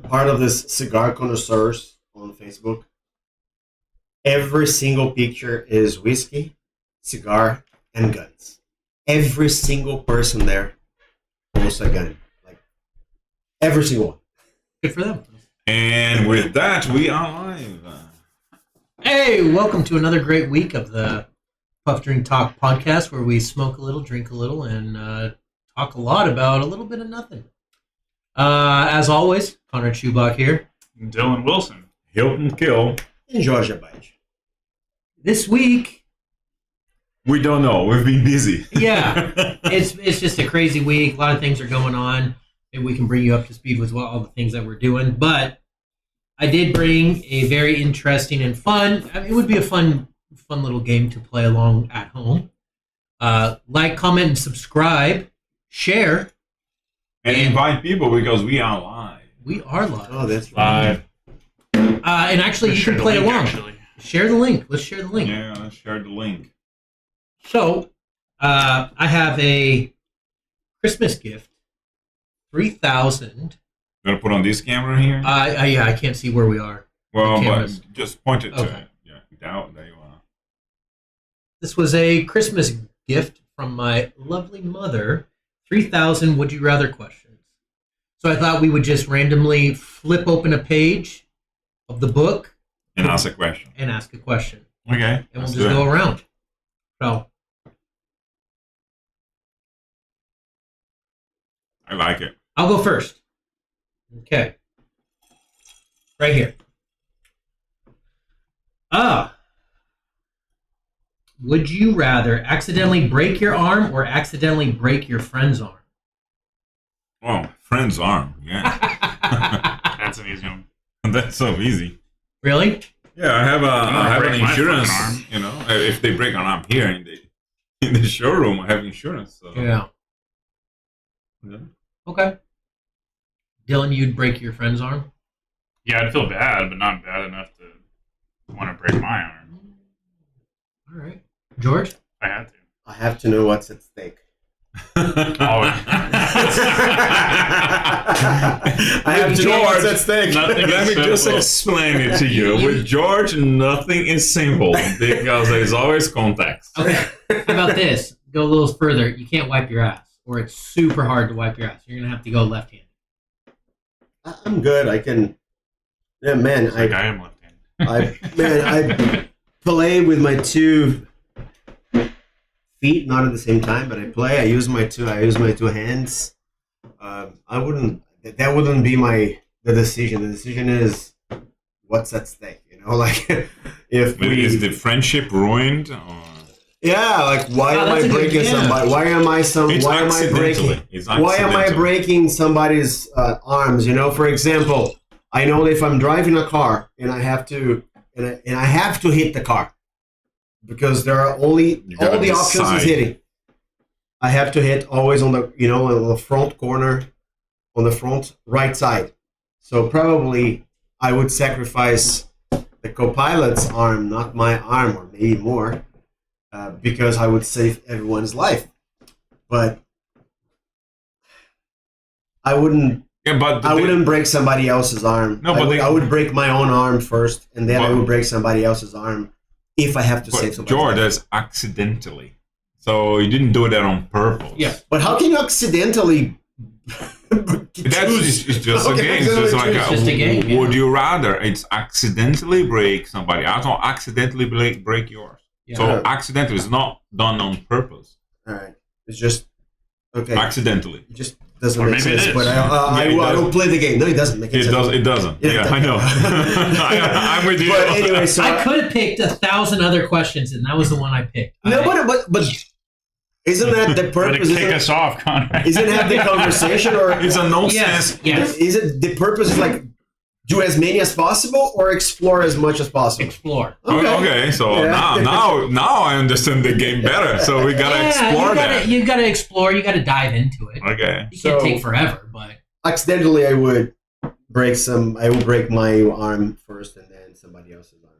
part of this cigar connoisseurs on Facebook. Every single picture is whiskey, cigar, and guns. Every single person there posts a gun. Like every single one. Good for them. And with that, we are live. Hey, welcome to another great week of the Puff Drink Talk podcast, where we smoke a little, drink a little, and talk a lot about a little bit of nothing. As always, Connor Chubak here. Dylan Wilson. Hilton Kill. And Georgia Bage. This week, We don't know. We've been busy. yeah, it's just a crazy week. A lot of things are going on. Maybe we can bring you up to speed with all the things that we're doing. But I did bring a very interesting and fun. I mean, it would be a fun little game to play along at home. Like, comment, and subscribe. Share. And invite people because we are live. We are live. Oh, that's right. Live. And actually, you can play along. Share the link. Let's share the link. Yeah, let's share the link. So, I have a Christmas gift. 3,000. Gonna put on this camera here? Yeah, I can't see where we are. Well, the but cameras. just point it to Okay. it. Yeah, there you are. This was a Christmas gift from my lovely mother. 3,000 would you rather questions. So I thought we would just randomly flip open a page of the book And ask a question. and ask a question. Okay. And we'll let's just do go it. around. So, I like it. I'll go first. Okay. Right here. Would you rather accidentally break your arm or accidentally break your friend's arm? Oh, friend's arm. Yeah. That's an easy one. That's so easy. Really? Yeah, I have break an my insurance. fucking arm. You know, if they break an arm here in the showroom, I have insurance. So. Yeah. Yeah. Okay. Dylan, you'd break your friend's arm? Yeah, I'd feel bad, but not bad enough to want to break my arm. All right. George? I had to. I have to know what's at stake. I have to know what's at stake. Nothing Let is me just simple. explain it to you. With George, nothing is simple because there's always context. Okay. How about this? Go a little further. You can't wipe your ass, or it's super hard to wipe your ass. You're going to have to go left-handed. I'm good. I can. Yeah, man. Like I am left-handed. I play with my 2 feet, not at the same time, but I play. I use my two hands. I wouldn't. That wouldn't be the decision. The decision is what's at stake. You know, like if But is the friendship ruined? Or? yeah, like why Oh, am that's I a good- breaking yeah. somebody? Why am I It's Why am I breaking? accidentally. It's Why am I accidental. breaking somebody's arms? You know, for example, I know that if I'm driving a car and I have to hit the car because there are all the options is decide. hitting. I have to hit always on the front corner, on the front right side. So probably I would sacrifice the co-pilot's arm, not my arm, or maybe more, because I would save everyone's life. But I wouldn't. Yeah, but I wouldn't break somebody else's arm. No, but I would break my own arm first, and then I But- would break somebody else's arm if I have to save But somebody. George, that's accidentally. So you didn't do that on purpose. Yeah. But how can you accidentally? It's just a Okay, game. so So it's it's like, just a game, yeah. would you rather it's accidentally break somebody else or accidentally break yours? Yeah. So accidentally is not done on purpose. All right, it's just okay. Accidentally. It just doesn't Or make maybe it sense. is. But Yeah, it I does. don't play the game. No, it doesn't make It sense. does. It doesn't. Yeah, Yeah, I know. I'm with you. But anyway, so I could have picked 1,000 other questions, and that was the one I picked. no, but isn't that the Way to purpose? kick us off, Connor. Isn't that the conversation, or It's a nonsense. Yes. is it the purpose? Is like do as many as possible or explore as much as possible? Explore. Okay. So Yeah. now I understand the game better. So we gotta explore that. You gotta explore. You gotta dive into it. Okay. You can't So- take forever, but Accidentally, I would break my arm first, and then somebody else's arm.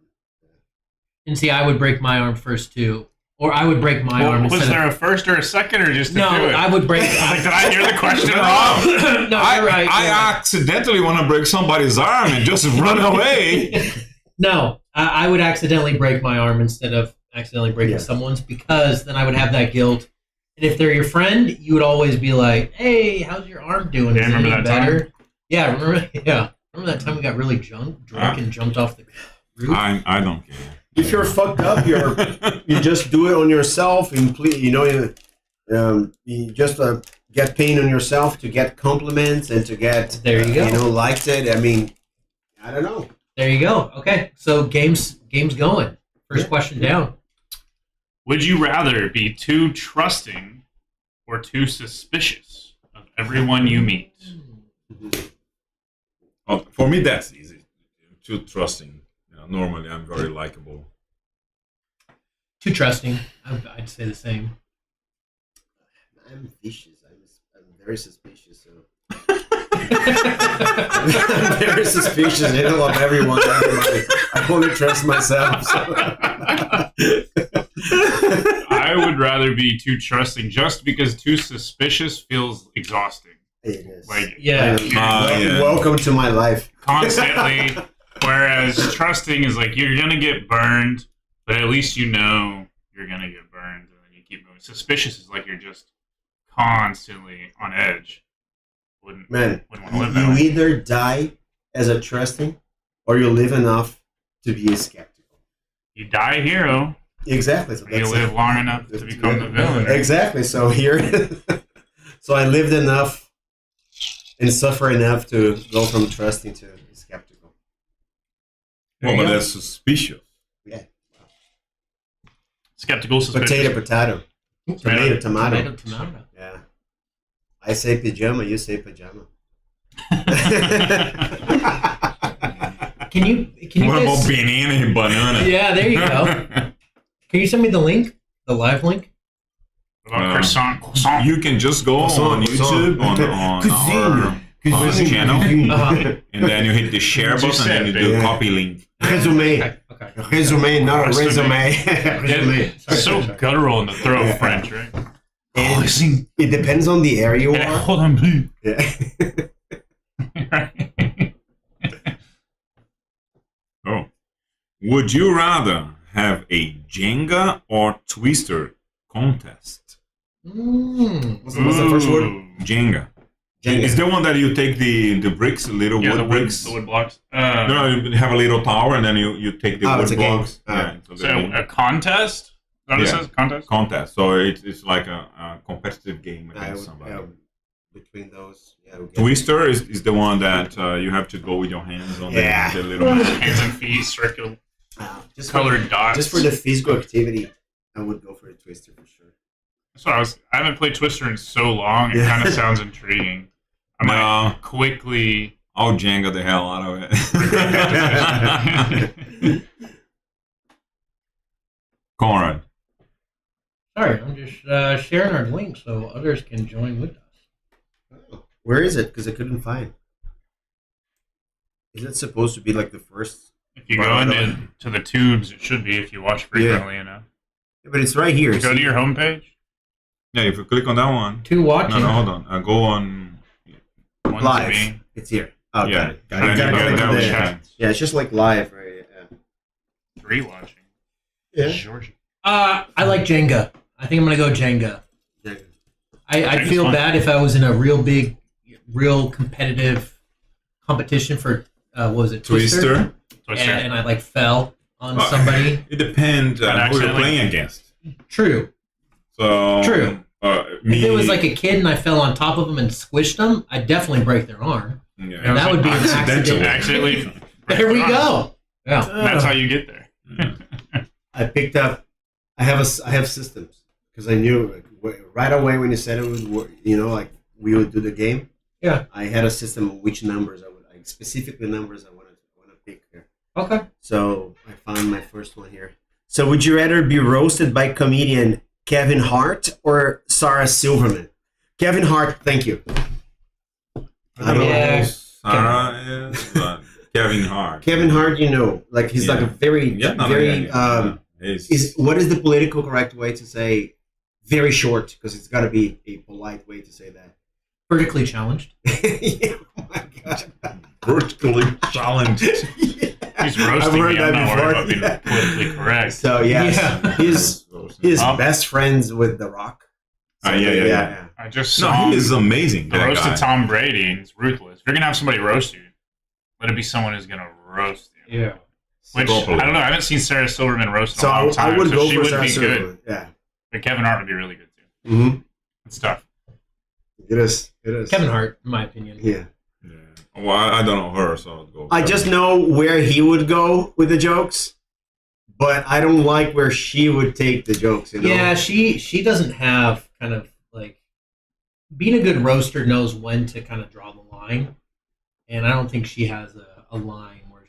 and see, I would break my arm first too. Or I would break my arm Was instead there of... a first or a second, or just a No, two? I would break... Like, did I hear the question wrong? No, you're right. I accidentally want to break somebody's arm and just run away. No, I would accidentally break my arm instead of accidentally breaking someone's, because then I would have that guilt. And if they're your friend, you would always be like, "Hey, how's your arm doing? Yeah, Is it remember any that better?" time? Yeah, remember? Yeah, remember that time we got really drunk and jumped off the roof? I don't care. If you're fucked up, you just do it on yourself, and you just get pain on yourself to get compliments and to get There you go. liked it. I mean, I don't know. There you go. Okay, so game's going. First question down. Would you rather be too trusting or too suspicious of everyone you meet? Oh, for me, that's easy. Too trusting. Normally, I'm very likable. Too trusting. I'd say the same. I'm vicious. I'm very suspicious. So. I'm very suspicious. I don't love everyone. Everybody. I only trust myself. So. I would rather be too trusting, just because too suspicious feels exhausting. It is. Like, Yeah. Welcome to my life. constantly. Whereas trusting is like, you're gonna get burned, but at least you know you're gonna get burned, and then you keep moving. Suspicious is like you're just constantly on edge. Wouldn't want to live that You way. either die as a trusting, or you live enough to be a skeptical. You die a hero, Exactly. So or you live long enough to become the villain. Exactly. So here, so I lived enough and suffer enough to go from trusting to skeptical. Well, but that's suspicious. Yeah. Skeptical, suspicious. Potato. Tomato, Tomato. tomato. Yeah. I say pajama. You say pajama. Can you What guys... about banana and banana? Yeah, there you go. Can you send me the link? The live link? What about croissant? You can just go on YouTube on our channel, Uh-huh. and then you hit the share What you button said, and you do baby. copy link. Resume. Okay. Resume, not a Resume. resume. It's so guttural in the throat of French, right? And it depends on the area you are. Hold on, please. Yeah. Oh. Would you rather have a Jenga or Twister contest? What's the first word? Jenga. It's the one that you take the bricks, little Yeah, wood bricks. the wood blocks. No, you have a little tower, and then you take the it's wood a game. blocks. Yeah, So a contest? Is that what it Yeah. says? Contest? contest. So it's like a competitive game against somebody. Between those, Twister is the one that you have to go with your hands on the little. Hands and feet, circular, just colored dots. Just for the physical activity, I would go for a Twister for sure. So I haven't played Twister in so long. It kind of sounds intriguing. I might No, quickly. I'll Jenga the hell out of it. Conrad. Sorry, I'm just sharing our link so others can join with us. Where is it? Because I couldn't find. Is it supposed to be like the first? If you go into the tubes, it should be if you watch frequently enough. Yeah, but it's right here. Go to your homepage. Yeah, if you click on that one. Two watching. No, hold on. Go on. One to Live. me. It's here. Oh, Yeah. got it. Got it. And Got then it. you Got go it. down Yeah. chat. Yeah, it's just like live, right? 3 watching. Yeah. Georgie. I like Jenga. I think I'm gonna go Jenga. I'd Jenga's feel fun. bad if I was in a real competitive competition for what was it, Twister. Twister. and I like fell on somebody. It depends who you're accidentally. playing against. True. So True. Me, If it was like a kid and I fell on top of them and squished them, I'd definitely break their arm. yeah. And that would be an accident. Accidentally. There we go. Yeah. That's how you get there. I picked up. I have systems because I knew right away when you said it would work. Like we would do the game. Yeah. I had a system of which numbers I would, like specifically numbers I want to pick here. Okay. So I found my first one here. So would you rather be roasted by comedian Kevin Hart or Sarah Silverman? Kevin Hart, thank you. I don't Yeah. know. Sarah is, but Kevin Hart. Kevin Hart, like he's like a very, Yeah, not very really. What is the political correct way to say very short? Because it's got to be a polite way to say that. Vertically challenged. Yeah, oh my god. Vertically challenged. Yeah. He's roasting me. I'm not worried about being politically correct. So yes, Yeah. he's best friends with The Rock. So, Yeah. I just saw No, he him. is amazing. The That roasted guy. Tom Brady. And it's ruthless. If you're gonna have somebody roast you, let it be someone who's gonna roast you. Yeah. Which Properly. I don't know. I haven't seen Sarah Silverman roast in So a long time. I would so go she for would Sarah be Silverman. good. Yeah. But Kevin Hart would be really good too. Mm-hmm. It's tough. It is. It is. Kevin Hart, in my opinion. Yeah. Yeah. Well, I don't know her, so I'll go. I just know where he would go with the jokes, but I don't like where she would take the jokes. You know? Yeah, she doesn't have kind of like being a good roaster knows when to kind of draw the line, and I don't think she has a line where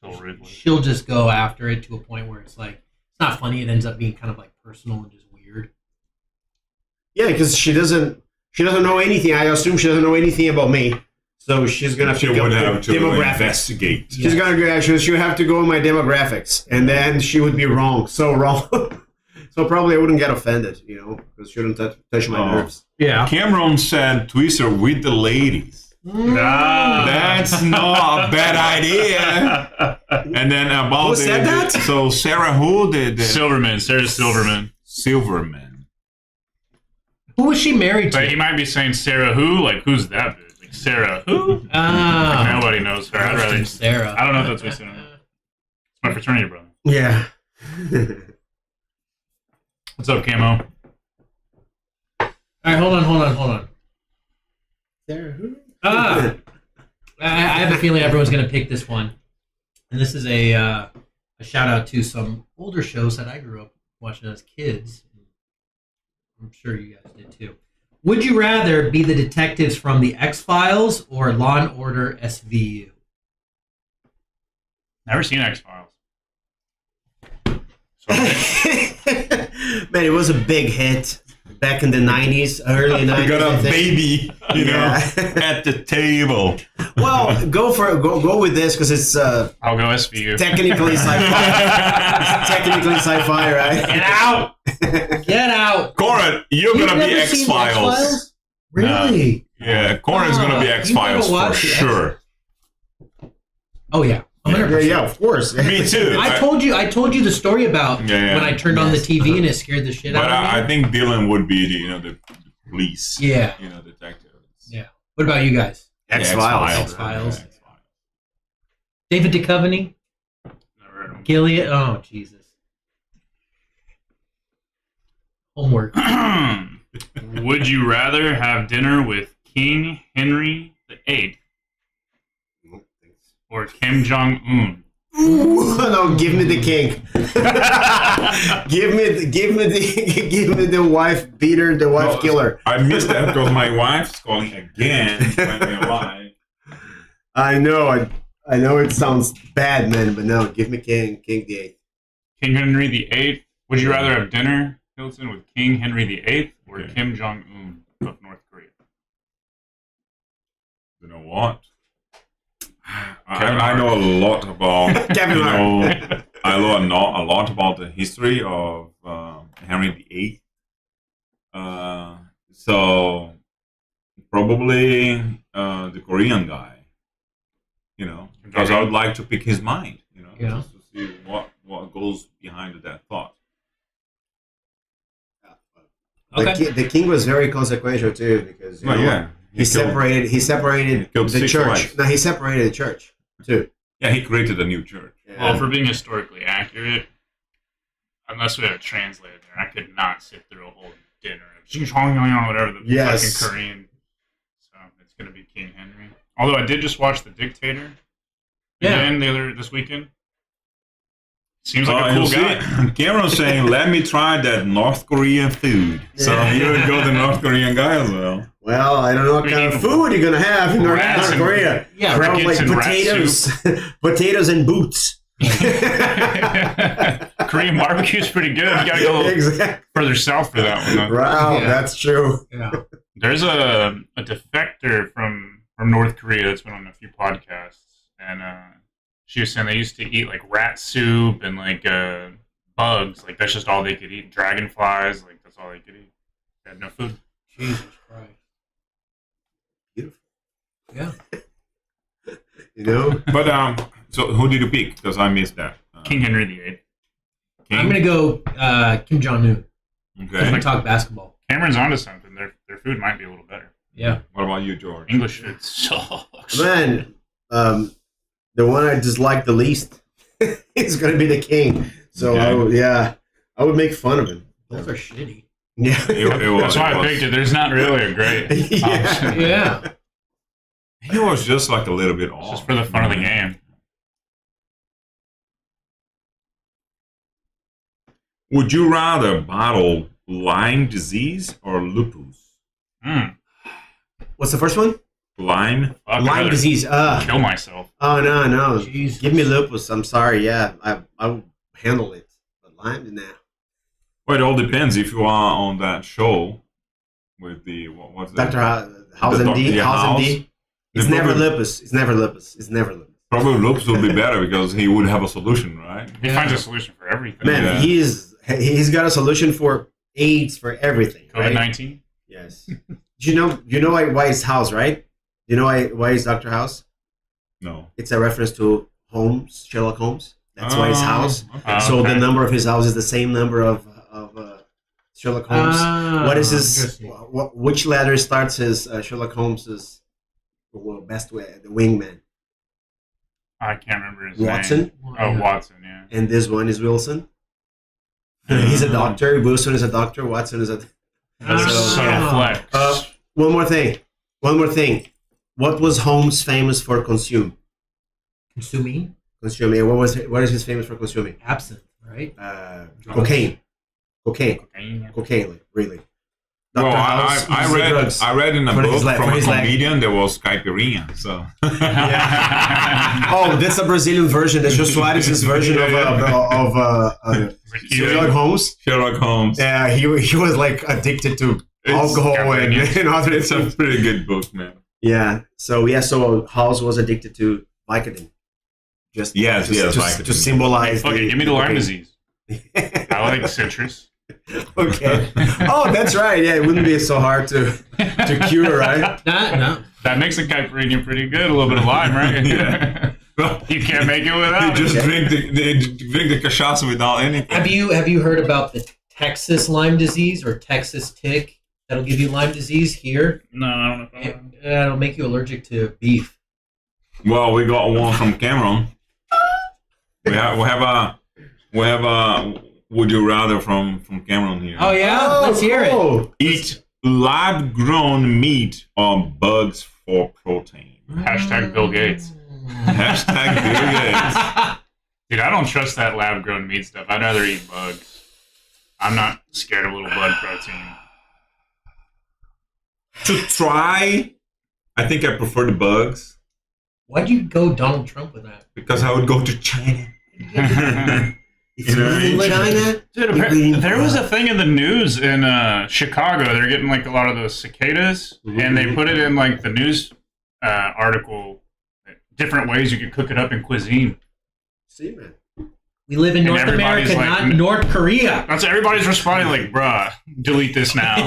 So ruthless. she'll just go after it to a point where it's like it's not funny. It ends up being kind of like personal and just weird. Yeah, because she doesn't know anything. I assume she doesn't know anything about me, so she's gonna have She to go would have to demographics. investigate. She's gonna go. She'll have to go on my demographics, and then she would be wrong, so wrong. So probably I wouldn't get offended, you know, because she wouldn't touch my Oh. nerves. Yeah. Cameron said Twister with the ladies. Nah. That's not a bad idea. And then about Who said that? So Sarah who the Silverman. Sarah Silverman. Silverman. Who was she married But to? he might be saying Sarah who? Like, who's that bitch? Like, Sarah who? Ah, Nobody knows her. I'd rather. Sarah. I don't know if that's what's in it. It's my fraternity brother. Yeah. What's up, Camo? All right, hold on. Ah, I have a feeling everyone's going to pick this one, and this is a shout out to some older shows that I grew up watching as kids. I'm sure you guys did too. Would you rather be the detectives from the X-Files or Law and Order SVU? Never seen X Files. Man, it was a big hit back in the 90s, early 90s. I got I a think. baby, you know, Yeah. at the table. Well, go with this because it's I'll go SVU. technically sci-fi. It's technically sci-fi, right? Get out! Get out! Corin, you're You've gonna be never seen the X-Files. Really? Yeah, Corin's gonna be Ah, X-Files you never for watched the X- sure. Oh yeah, 100%. Yeah, of course. Me too. I told you the story about Yeah. when I turned on the TV and it scared the shit But out of me. I think Dylan would be the police. Yeah. Detectives. Yeah. What about you guys? X-Files. X-Files. Yeah, David Duchovny, Never heard of Gilead. Oh Jesus. Homework. him. Would you rather have dinner with King Henry VIII or Kim Jong Un? Ooh, no, give me the king. give me the wife beater, the wife No, killer. I missed that because my wife's calling again. I know it sounds bad, man, but no, give me King the King Henry VIII. Would you rather have dinner, Hilton, with King Henry VIII or Okay. Kim Jong Un of North Korea? You know what? I know a lot about. Kevin you Hart. know, I know a lot about the history of Henry VIII. So probably the Korean guy. You know, because I would like to pick his mind. You know, Yeah. just to see what goes behind that thought. Okay. The king was very consequential too because you Well, know, yeah, he separated he killed the 6 church. wives. No, he separated the church too. Yeah, he created a new church. Well, for being historically accurate, unless we have a translator there, I could not sit through a whole dinner of whatever the Yes. fucking Korean. So it's gonna be King Henry. Although I did just watch The Dictator Yeah. again this weekend. Seems like a you cool see, guy. Cameron's saying, "Let me try that North Korean food." So you would go the North Korean guy as well. Well, I don't know what We kind of need food you're gonna have in North rats and- Korea. Yeah, Probably crickets and rat potatoes, potatoes and boots. Korean barbecue's pretty good. You gotta go a little Exactly. further south for that one. Though. Wow, Yeah. that's true. Yeah. There's a defector from North Korea that's been on a few podcasts, and she was saying they used to eat like rat soup and like bugs. Like that's just all they could eat. Dragonflies, like that's all they could eat. They had no food. Jesus Christ. Beautiful. Yeah. You know? But so who did you pick? Because I missed that. King Henry VIII. King? I'm gonna go Kim Jong Un. Okay. We talk basketball. Cameron's onto something. Their food might be a little better. Yeah. What about you, George? English food sucks. Man, the one I dislike the least is going to be the king. So, Okay. I would make fun of him. Those are shitty. Yeah. That's why I picked it. There's not really a great option. Yeah. He was just like a little bit It's off. just for the fun of the game. Would you rather battle Lyme disease or lupus? Mm. What's the first one? Lyme? I'd Lyme rather disease. Kill myself. Oh, no. Jesus. Give me lupus. I'm sorry. Yeah, I will handle it. But Lyme, nah. Well, it all depends if you are on that show with the what's that? Dr. House The MD. yeah, House House. MD. It's The never problem- lupus. It's never lupus. It's never lupus. Probably lupus would be better because he would have a solution, right? He Yeah. finds a solution for everything. Man, Yeah. he's got a solution for AIDS, for everything. Right? COVID-19. Yes. You know why it's House, right? You know why it's Dr. House? No. It's a reference to Holmes, Sherlock Holmes. That's why it's House. Okay. So the okay. number of his house is the same number of Sherlock Holmes. What is his? Interesting. Which letter starts his Sherlock Holmes's best way? The wingman. I can't remember his Watson, name. Oh, Watson, yeah. and this one is Wilson. He's a doctor. Wilson is a doctor. Watson is a. Subtle flex. One more thing. What was Holmes famous for consuming? Consuming Consuming. What is he famous for consuming? absinthe, right? Cocaine. Cocaine. Cocaine. Really. Well, Dr. House I uses the read drugs. I read in a For book his leg- from for a his leg. comedian there was caipirinha. So Oh, that's a Brazilian version. That's Jô Soares' version of Sherlock Holmes. Sherlock Holmes. Yeah, he was like addicted to alcohol and other It's a things. pretty good book, man. Yeah. So House was addicted to Vicodin. Just Yes, Vicodin. to symbolize. Fuck it, give me the Lyme okay. disease. I like citrus. Okay. Oh, that's right. Yeah, it wouldn't be so hard to cure, right? No. That makes the caipirinha pretty good. A little bit of lime, right? Yeah. Well, You can't make it they without just it. drink the cachaça without anything. Have you heard about the Texas Lyme disease or Texas tick that'll give you Lyme disease here? No, I don't know if I It'll make you allergic to beef. Well, we got one from Cameron. We have a would you rather from Cameron here. Oh yeah, let's hear it. Oh, Eat lab grown meat or bugs for protein. Hashtag Bill Gates. Hashtag Bill Gates. Dude, I don't trust that lab grown meat stuff. I'd rather eat bugs. I'm not scared of little bug protein. To try, I think I prefer the bugs Why'd you go Donald Trump with that? because I would go to China. it's You know, in in China. Dude, there was a thing in the news in Chicago. They're getting like a lot of those cicadas, and they put it in like the news article. Different ways you could cook it up in cuisine. See, man. We live in And North everybody's America, like- not North Korea. That's everybody's responding like, "Bruh, delete this now."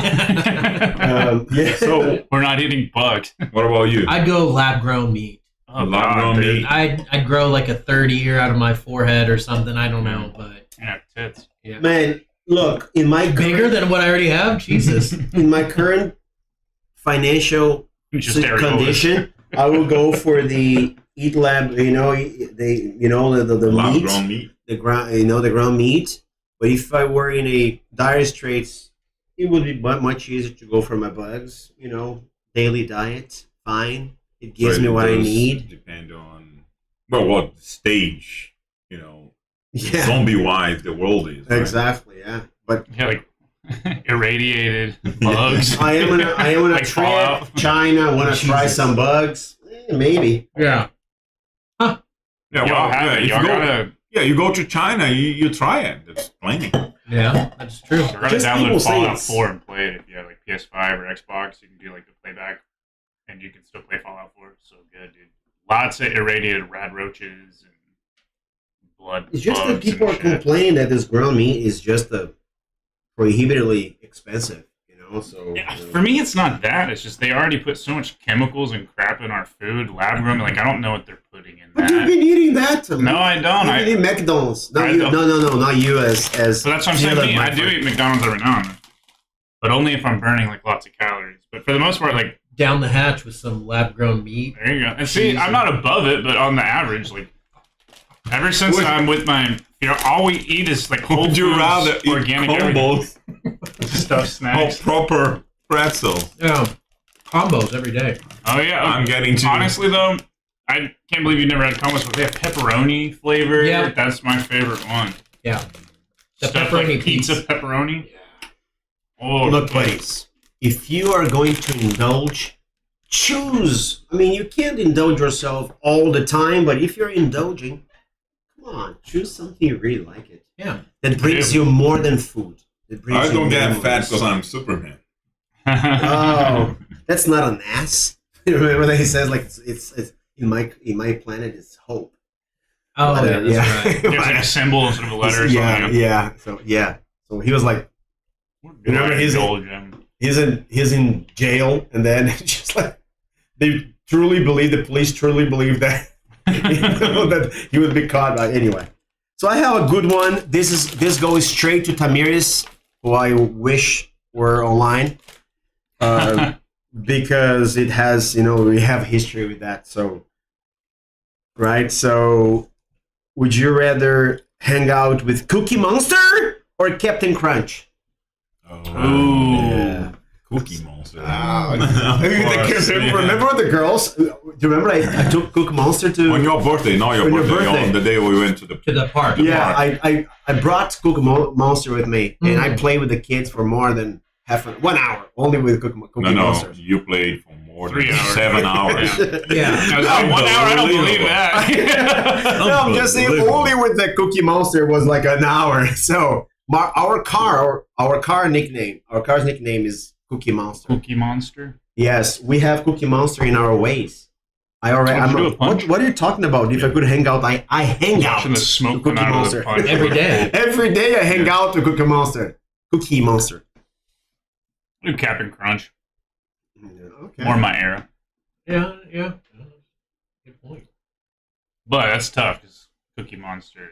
Yeah. So, We're not eating bugs. what about you? I'd go lab grown meat. Oh, Lab grown dude. meat. I'd grow like a third ear out of my forehead or something. I don't know, but Yeah, tits. yeah. Man, look, in my Bigger than what I already have? Jesus. in my current financial Just areolas. condition, I will go for the eat lab. The Lab meat, grown meat. the ground meat. But if I were in a dire straits, it would be much easier to go for my bugs. Daily diet, fine. It gives So me it what I does need. Depend on what stage, Yeah, zombie wise the world is. Right? exactly. Yeah, but Yeah, like irradiated bugs. I am gonna Like try Fallout. China. Want to try Jesus. some bugs? Maybe. Yeah. Yeah, Y'all have it. if Y'all you go, gotta, you go to China, you try it. That's plenty. Yeah, that's true. y'all gotta Just people download say Fallout it's- 4 and play it. If you have like PS5 or Xbox, you can do like the playback, and you can still play Fallout 4. It's so good, dude. Lots of irradiated rad roaches and blood. It's just that bugs people are and shit. complaining that this ground meat is just prohibitively expensive. So Yeah, for me, it's not that. It's just they already put so much chemicals and crap in our food, lab grown. Like I don't know what they're putting in but you've that. been eating that. No, I don't. You've been eating McDonald's. No, I you, don't. no, not you as. So that's what I'm saying. Caleb, Me, my I do friend. eat McDonald's every now and then, but only if I'm burning like lots of calories. But for the most part, like Down the hatch with some lab grown meat. there you go. And see, I'm not above it, but on the average, like ever since Would- I'm with my, all we eat is like whole Would you foods, rather eat organic everything. combos Stuff or snacks. proper pretzel? Yeah, combos every day. Oh yeah. I'm getting to Honestly though, I can't believe you never had combos, but they have pepperoni flavor. Yeah. That's my favorite one. Yeah, the Stuff pepperoni like pizza piece. pepperoni. Oh, Look, buddies, if you are going to indulge, choose. I mean, you can't indulge yourself all the time, but if you're indulging, come on, choose something you really like it. Yeah, That brings you more than food. That brings I you don't get memories. fat because I'm Superman. Oh, that's not an ass. You remember that he says like it's in my planet is hope. oh yeah, Whatever, that's right. There's like a symbol instead of a letter or yeah, something. yeah. So he was like, Remember his- Jim. he's in jail, and then just like they truly believe, the police truly believe that that he would be caught. Anyway, so I have a good one. This goes straight to Tamiris, who I wish were online, because it has, we have history with that. So, right. So, would you rather hang out with Cookie Monster or Captain Crunch? Oh, Ooh. Yeah. Cookie Monster. Remember the girls? Do you remember I took Cookie Monster to? On your birthday, not your On your birthday, birthday. on the day we went to the. To the park. Yeah, I brought Cookie Monster with me, and I played with the kids for more than 1 hour, only with Cookie No, Monster. you played for more than 3 hours. 7 hours. Yeah. I was like, 1 hour? I don't believe that. No, I'm just saying, Unbelievable. only with the Cookie Monster was like an hour. So our car's nickname is Cookie Monster. Cookie Monster. Yes, we have Cookie Monster in our ways. Would you do a punch? What are you talking about? If I could hang out, I hang out. Watching the smoke to come Cookie out of Monster. the punch. Every day. Every day I hang out to Cookie Monster. Cookie Monster. Do Captain Crunch. Okay. More my era. Yeah. Good point. But that's tough because Cookie Monster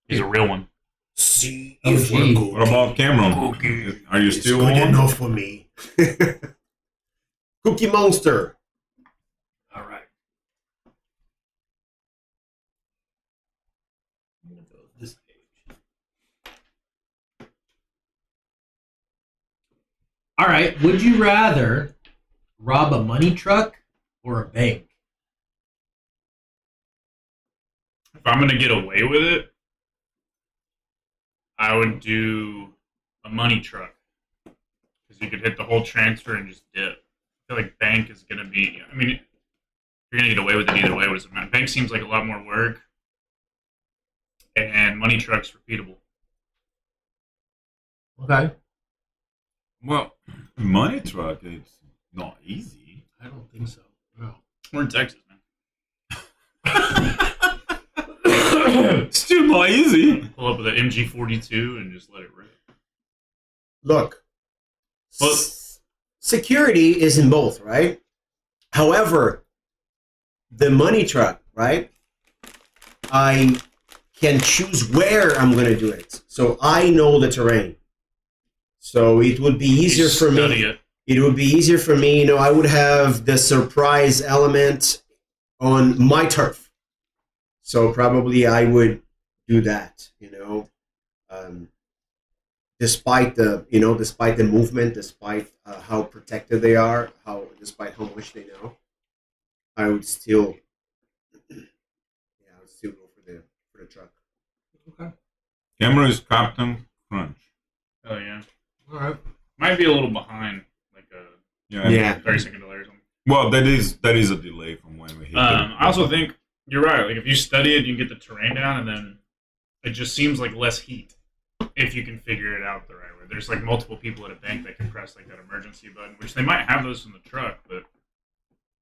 is a real one. See Oh, if we're gee. good. What about Cameron? Cookie. Are you It's still good on? enough for me. Cookie Monster. All right. I'm gonna go this page. All right. Would you rather rob a money truck or a bank? If I'm gonna get away with it, I would do a money truck because you could hit the whole transfer and just dip. I feel like bank is gonna be. I mean, you're gonna get away with it either way. What does it matter? Bank seems like a lot more work, and money truck's repeatable. Okay. Well, money truck is not easy. I don't think so. No. We're in Texas, man. Still not easy. Pull up with an MG42 and just let it rip. Look, Well- security is in both, right? However, the money truck, right? I can choose where I'm going to do it. So I know the terrain. So it would be easier You for study me. it. It would be easier for me. I would have the surprise element on my turf. So probably I would do that, despite the movement, despite how protected they are, despite how much they know, I would still go for the truck. Okay. Cameron is Captain Crunch. Oh yeah. All right. Might be a little behind, like a Yeah. 30-second delay or something. Well, that is a delay from when we hit. I also think you're right. Like if you study it, you can get the terrain down, and then it just seems like less heat if you can figure it out the right way. There's like multiple people at a bank that can press like that emergency button, which they might have those in the truck, but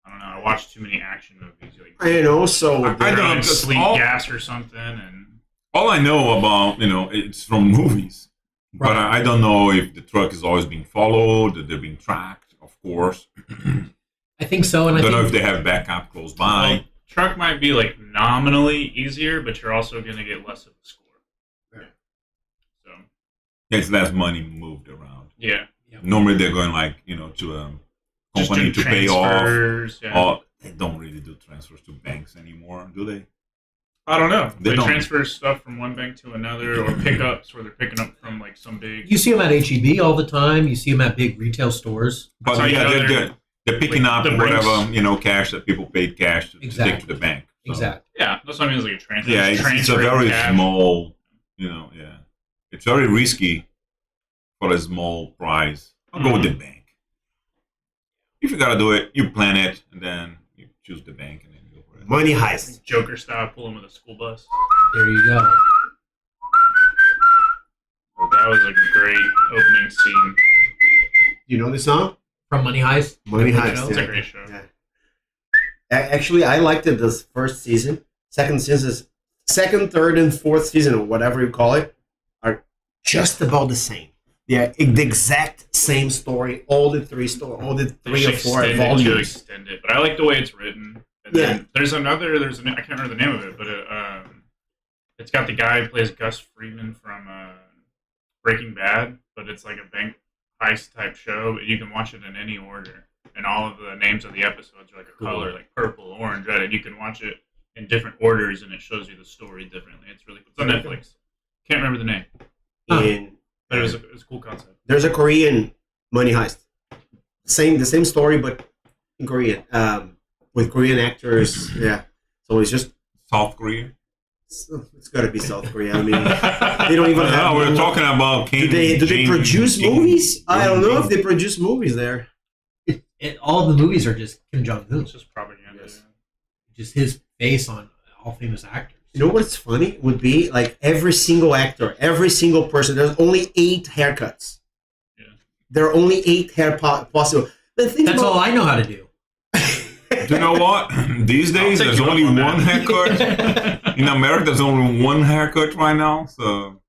I don't know. I watch too many action movies. Like, And also, I they're don't know, on because sleep all- gas or something, and All I know about, it's from movies. But Right. I don't know if the truck is always being followed, that they're being tracked, of course. I think so, and I I don't know think if they have backup close by. well, truck might be like nominally easier, but you're also going to get less of a score. Right. So It's less money moved around. yeah, Normally they're going to a just company do to pay off. transfers, yeah. Or they don't really do transfers to banks anymore, do they? I don't know. They They don't. transfer stuff from one bank to another, or pickups where they're picking up from like some big. you see them at HEB all the time. You see them at big retail stores. But how you yeah, know they're picking like, up the whatever Brinks. cash that people paid cash to take Exactly. to the bank. So, Exactly. Yeah, that's what I mean. It's like a transfer. Yeah, Just it's a transfer very cash. small. It's very risky for a small price. I'll go with the bank. If you gotta do it, you plan it, and then you choose the bank, and then you go for it. Money Heist. Joker style, pull him with a school bus. There you go. That was a great opening scene. You know the song? From Money Heist. Money Good Heist. show. It's Yeah. a great show. Yeah. Actually, I liked it this first season. Second, third, and fourth season, or whatever you call it, are just about the same. Yeah, the exact same story. All the three They or should four extend it to volumes. extend it, but I like the way it's written. And then there's I can't remember the name of it, but it's got the guy who plays Gus Freeman from Breaking Bad, but it's like a bank heist type show. You can watch it in any order, and all of the names of the episodes are like a color, like purple, orange, red, and you can watch it in different orders, and it shows you the story differently. It's really cool. It's on Netflix. Can't remember the name, And but it was a cool concept. there's a Korean Money Heist. The same story, but in Korean, with Korean actors. Yeah, so it's just South Korea. it's got to be South Korea. I mean, they don't even have. No, we're talking about Do they produce movies? I don't know if they produce movies there. All the movies are just Kim Jong Un. It's just propaganda. Yes. Just his face on all famous actors. You know what's funny would be like every single actor, every single person. There's only 8 haircuts. Yeah. There are only 8 hair possible. The thing That's about, all I know how to do. Do you know what? These days, take there's you up only on one that. haircut. In America, there's only one haircut right now, so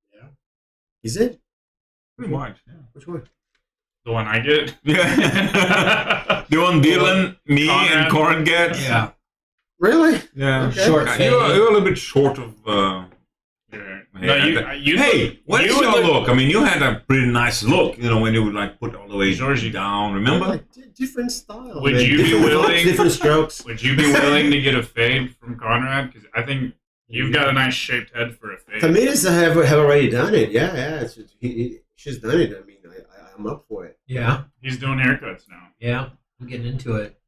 Is it? pretty much. Yeah. Which one? The one I get. Yeah. The one Dylan, me, and Corin get. Yeah. Really? Yeah. Okay. Short You're, fade. you're a little bit short of. Yeah. Yeah, No, you Hey, what is you your would look? I mean, you had a pretty nice look. When you would like put all the way Georgie. down. Remember? Like, different style. Would man. you be Different willing- looks, different strokes? Would you be willing to get a fade from Conrad? Because I think you've got a nice shaped head for a fade. Camitas have already done it. Yeah, yeah. It's just, she's done it. I mean, I'm up for it. Yeah. He's doing haircuts now. Yeah. I'm getting into it.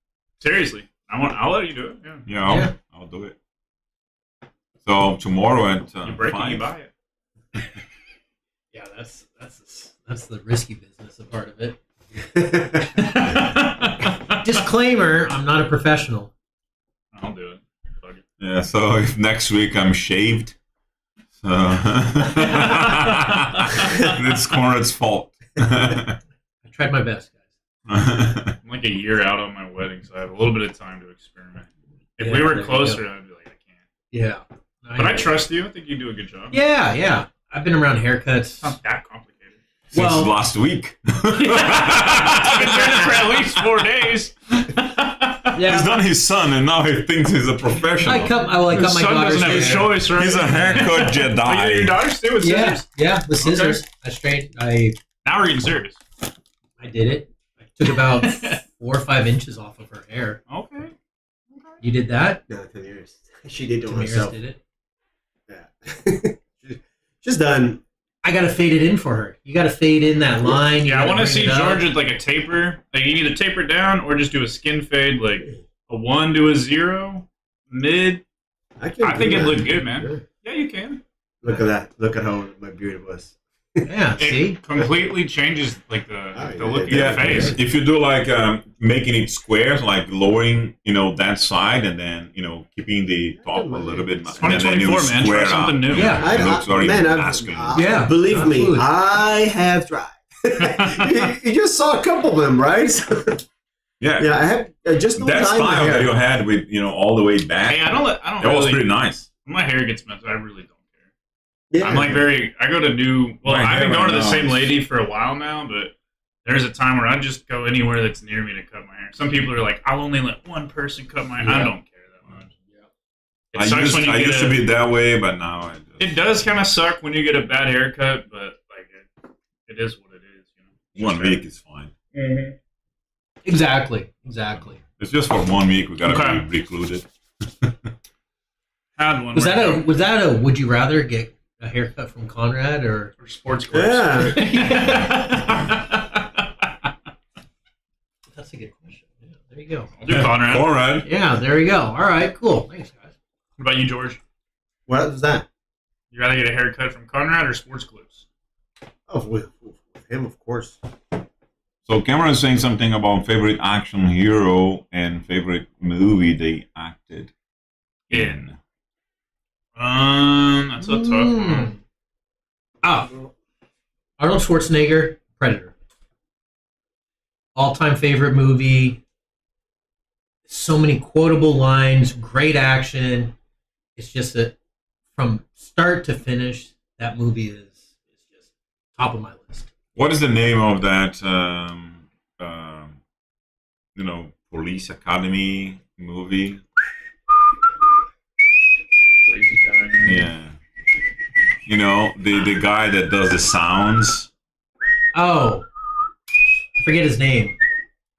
Seriously, I'll let you do it. Yeah. Yeah, Yeah. I'll do it. So tomorrow at You break it, 5. you buy it. Yeah, that's the risky business, a part of it. Disclaimer: I'm not a professional. I'll do it. Fuck it. Yeah, so if next week I'm shaved, so it's Conrad's fault. I tried my best, guys. I'm like a year out on my wedding, so I have a little bit of time to experiment. If Yeah, we there were you closer, go. I'd be like, I can't. Yeah. But I trust you. I think you do a good job. Yeah, yeah. I've been around haircuts. It's not that complicated. Since Well- last week. I've been doing it for at least 4 days. Yeah. He's done his son, and now he thinks he's a professional. I cut my His daughter's son doesn't have a hair. choice, right? He's a haircut Your Jedi. daughter's too with Yeah, scissors. yeah, with scissors. I Now we're getting serious. did it. I took about 4 or 5 inches off of her hair. Okay. You did that? No, Camitas. She did it Tamiris herself. did it. Yeah. She's done. I gotta fade it in for her. You gotta fade in that line. You Yeah, I gotta want to bring see it up. George with like a taper. Like you either taper down or just do a skin fade, like a 1 to a 0, mid. I can. I think do it'd that. look good, man. Yeah. Yeah, you can. Look at that. Look at how my beard was. Yeah, see? It completely changes like the look of Yeah, your face. if you do like making it squares, like lowering, that side, and then keeping the top a little bit, It's and then you 2024, man. square Try something up. new. Yeah. It looks very masculine. Yeah, Believe me, absolutely. I have tried. you just saw a couple of them, right? Yeah, Yeah, I have just no that time style here. that you had with all the way back. Hey, I don't that was really. pretty nice. When my hair gets messed, I really don't care. Yeah. I'm like I go to new. Well, My I've been hair going to right the now same is- lady for a while now, but there's a time where I just go anywhere that's near me to cut my hair. Some people are like, I'll only let one person cut my hair. I Yeah. don't care that much. It I sucks used, when you I get used a- to be that way, but now I just. It does kind of suck when you get a bad haircut, but like it is what it is. You know. 1 week is fine. Exactly. It's just for 1 week. We gotta Okay. be recluded. Had one. Was where- that a would you rather get a haircut from Conrad or or sports clips? Yeah. that's a good question. Yeah, there you go. I'll do Conrad. What Conrad. Yeah, there you go. All right, cool. Thanks, guys. about you, George? What was that? You rather get a haircut from Conrad or sports clips? Oh, with him, of course. So Cameron is saying something about favorite action hero and favorite movie they acted in. That's a tough one. Oh, Arnold Schwarzenegger, Predator. All-time favorite movie. So many quotable lines, great action. It's just that from start to finish, that movie is just top of my list. What is the name of that? Police Academy movie. Yeah. The guy that does the sounds. Oh, I forget his name.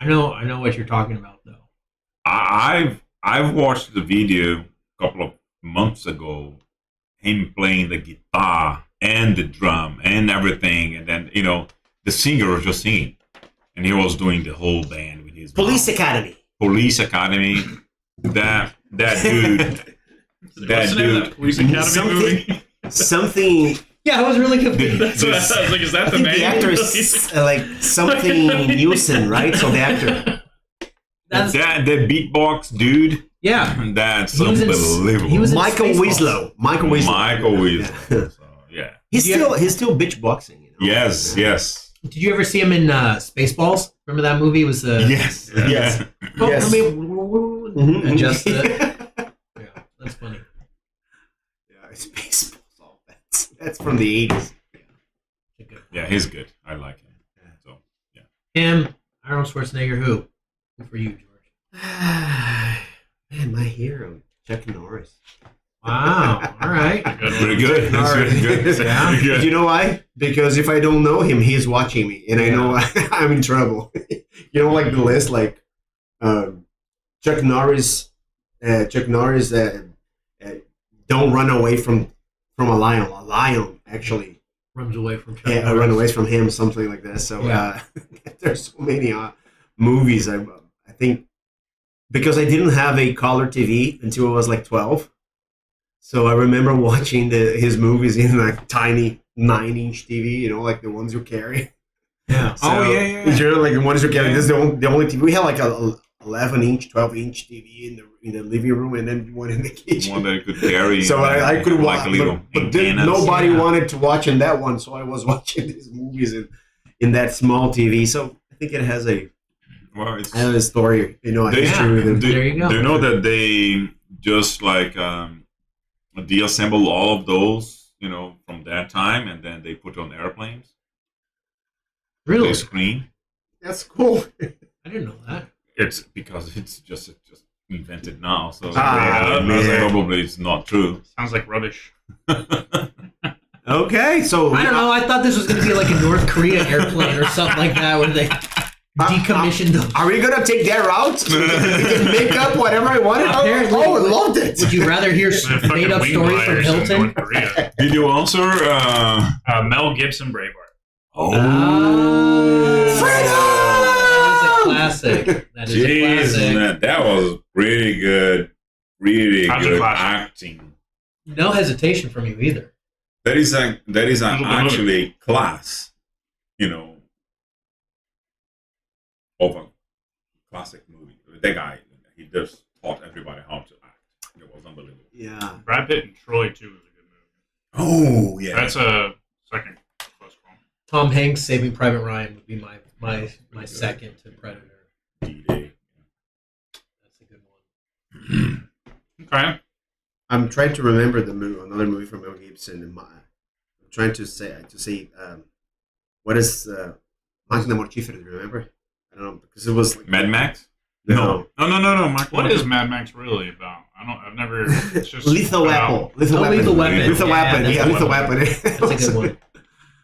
I know what you're talking about though. I've watched the video a couple of months ago. Him playing the guitar and the drum and everything, and then the singer was just singing, and he was doing the whole band with his Police mouth. Academy. Police Academy. That dude. What's the name of that Police Academy Something- movie? Something. Yeah, I was really confused. That's what I was like, is that I the think name? the actor is like something Nielsen, right? So the actor. That's the beatbox dude. yeah. That's He was in- unbelievable. he was in Michael Spaceballs. Winslow. Michael Winslow. Michael Winslow. Yeah. So, yeah. He's still bitch boxing. Yes. Yes. Did you ever see him in Spaceballs? Remember that movie? It was Yes. Yeah. Yeah. Oh, Yes. I mean, Mhm. adjust it. Yeah, that's funny. Yeah, it's Spaceballs. Oh, that's from the 80s. Yeah. He's good. I like him. So Him, Arnold Schwarzenegger. Who for you, George? Man, my hero, Chuck Norris. Wow. All right. Good very one. good. That's very good. Yeah. Very good. You know why? Because if I don't know him, he's watching me, and I know I'm in trouble. Like the list, like Chuck Norris. Don't run away from a lion. A lion actually Runs away from Chuck run Norris. away from him, something like that. So Yeah. there's so many movies. I think because I didn't have a color TV until I was like 12. So I remember watching his movies in like tiny 9-inch TV, like the ones you carry. Yeah. So, Oh, yeah. like the ones you carry. This is the only TV. We had like a 11-inch, 12-inch TV in the living room, and then one in the kitchen. One that you could carry. So I could like watch, a little but then antennas. nobody Yeah. wanted to watch in that one, so I was watching these movies in that small TV. So I think it has a story, a They- history with it. There you go. Do you know that they just like deassemble all of those, from that time, and then they put on airplanes? Really? They screen. That's cool. I didn't know that. It's because it's just invented now, so man. probably it's not true. Sounds like rubbish. Okay, so I don't know. I thought this was going to be like a North Korea airplane or something like that, where they decommissioned those. Are we gonna take that route? We can make up whatever I wanted. Apparently. I loved it. Would you rather hear The fucking made up wing stories from gliders in Hilton? North Korea. Did you answer? Mel Gibson, Braveheart. Oh, That is a classic. That is a jeez, classic. man, that was pretty good. Really How's it good classic? acting. No hesitation from you either. That is an Little actually class, of a classic movie. That guy, he just taught everybody how to act. It was unbelievable. Yeah. Brad Pitt and Troy, too, is a good movie. Oh yeah, That's a second close call. Tom Hanks, Saving Private Ryan would be my second to Predator. D-Day. Okay. I'm trying to remember the movie, another movie from Mel Gibson. I'm trying to say what is Máquina Mortífera? Do you remember? I don't know because it was like, Mad Max? No. No. Mark, What is Mad Max really about? I've never. It's just Lethal about- Weapon. Lethal Weapon. Lethal Weapon. Lethal Weapon. that's Yeah, a Lethal good Weapon. That's a good one.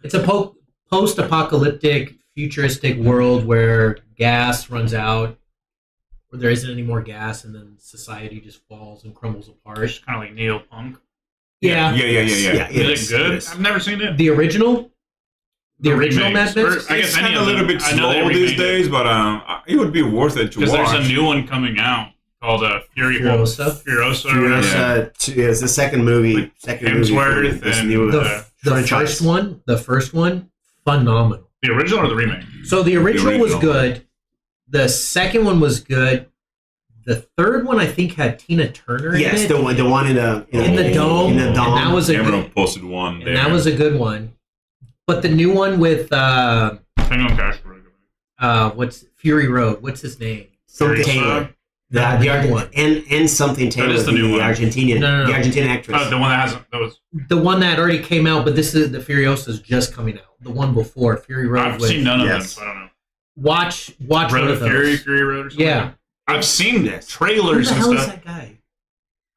It's a post-apocalyptic, futuristic world where gas runs out, where there isn't any more gas, and then society just falls and crumbles apart. It's kind of like neopunk. Yeah. Yeah. Is it good? yes. I've never seen it. The original remakes. Mad Max. Or- I guess It's any kind of of a little them. bit I know they slow these remade it. days, but it would be worth it to Because watch. there's a new one coming out called Furiosa. Furiosa. or whatever. It's the second movie. Second movie for Hemsworth this and new The franchise. first one, phenomenal. The original or the remake? So the original was original. good. The second one was good. The third one, I think, had Tina Turner Yes, in it. the one in the In the dome. In the dome. And that was a Cameron good, posted one there. and that was a good one. But the new one with Tango and Cash were good. what's Fury Road? What's his name? something Furiosa? Taylor. The new one. And something Taylor, is the new one. Argentinian, No. the Argentinian actress. Oh, the one that hasn't. That was. The one that already came out, but this is the Furiosa is just coming out. The one before Fury Road. I've with, seen none of them, yes. so I don't know. watch one Road of of those. Fury Road or something. Yeah. I've seen Yes. Who trailers the and hell is stuff. that guy?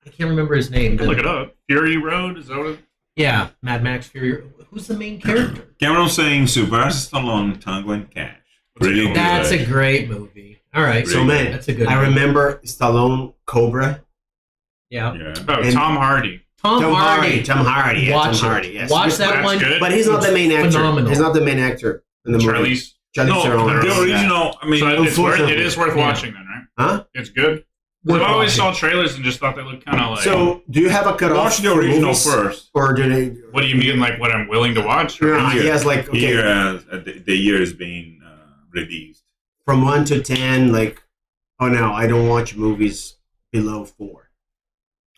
I can't remember his name. You can look it up. Fury Road, is that what it is? Yeah, Mad Max Fury Road. Who's the main character? Cameron saying Sylvester Stallone, Tango and Cash. Really good. That's a great movie. All right, So man, that's a good. I movie. remember Stallone, Cobra, Yeah, Yeah. Oh, And- Tom Hardy. Tom Hardy. Tom Hardy, yeah, Watch Tom it. Hardy, yes. Watch that That's one. good. But he's not the main actor. Phenomenal. He's not the main actor in the movie. Charlize. Charlize Theron. No, the Yeah. original. I mean, So unfortunately. it is worth Yeah. watching then, right? Huh? It's good. Worth I always watching. saw trailers and just thought they looked kind of like. So, do you have a cutoff? watch the for original movies? first. Or do they? what do you mean, like what I'm willing to watch? Or Yeah, he has like okay, Here, the year is being released. from 1 to 10. Like, oh no, I don't watch movies below 4.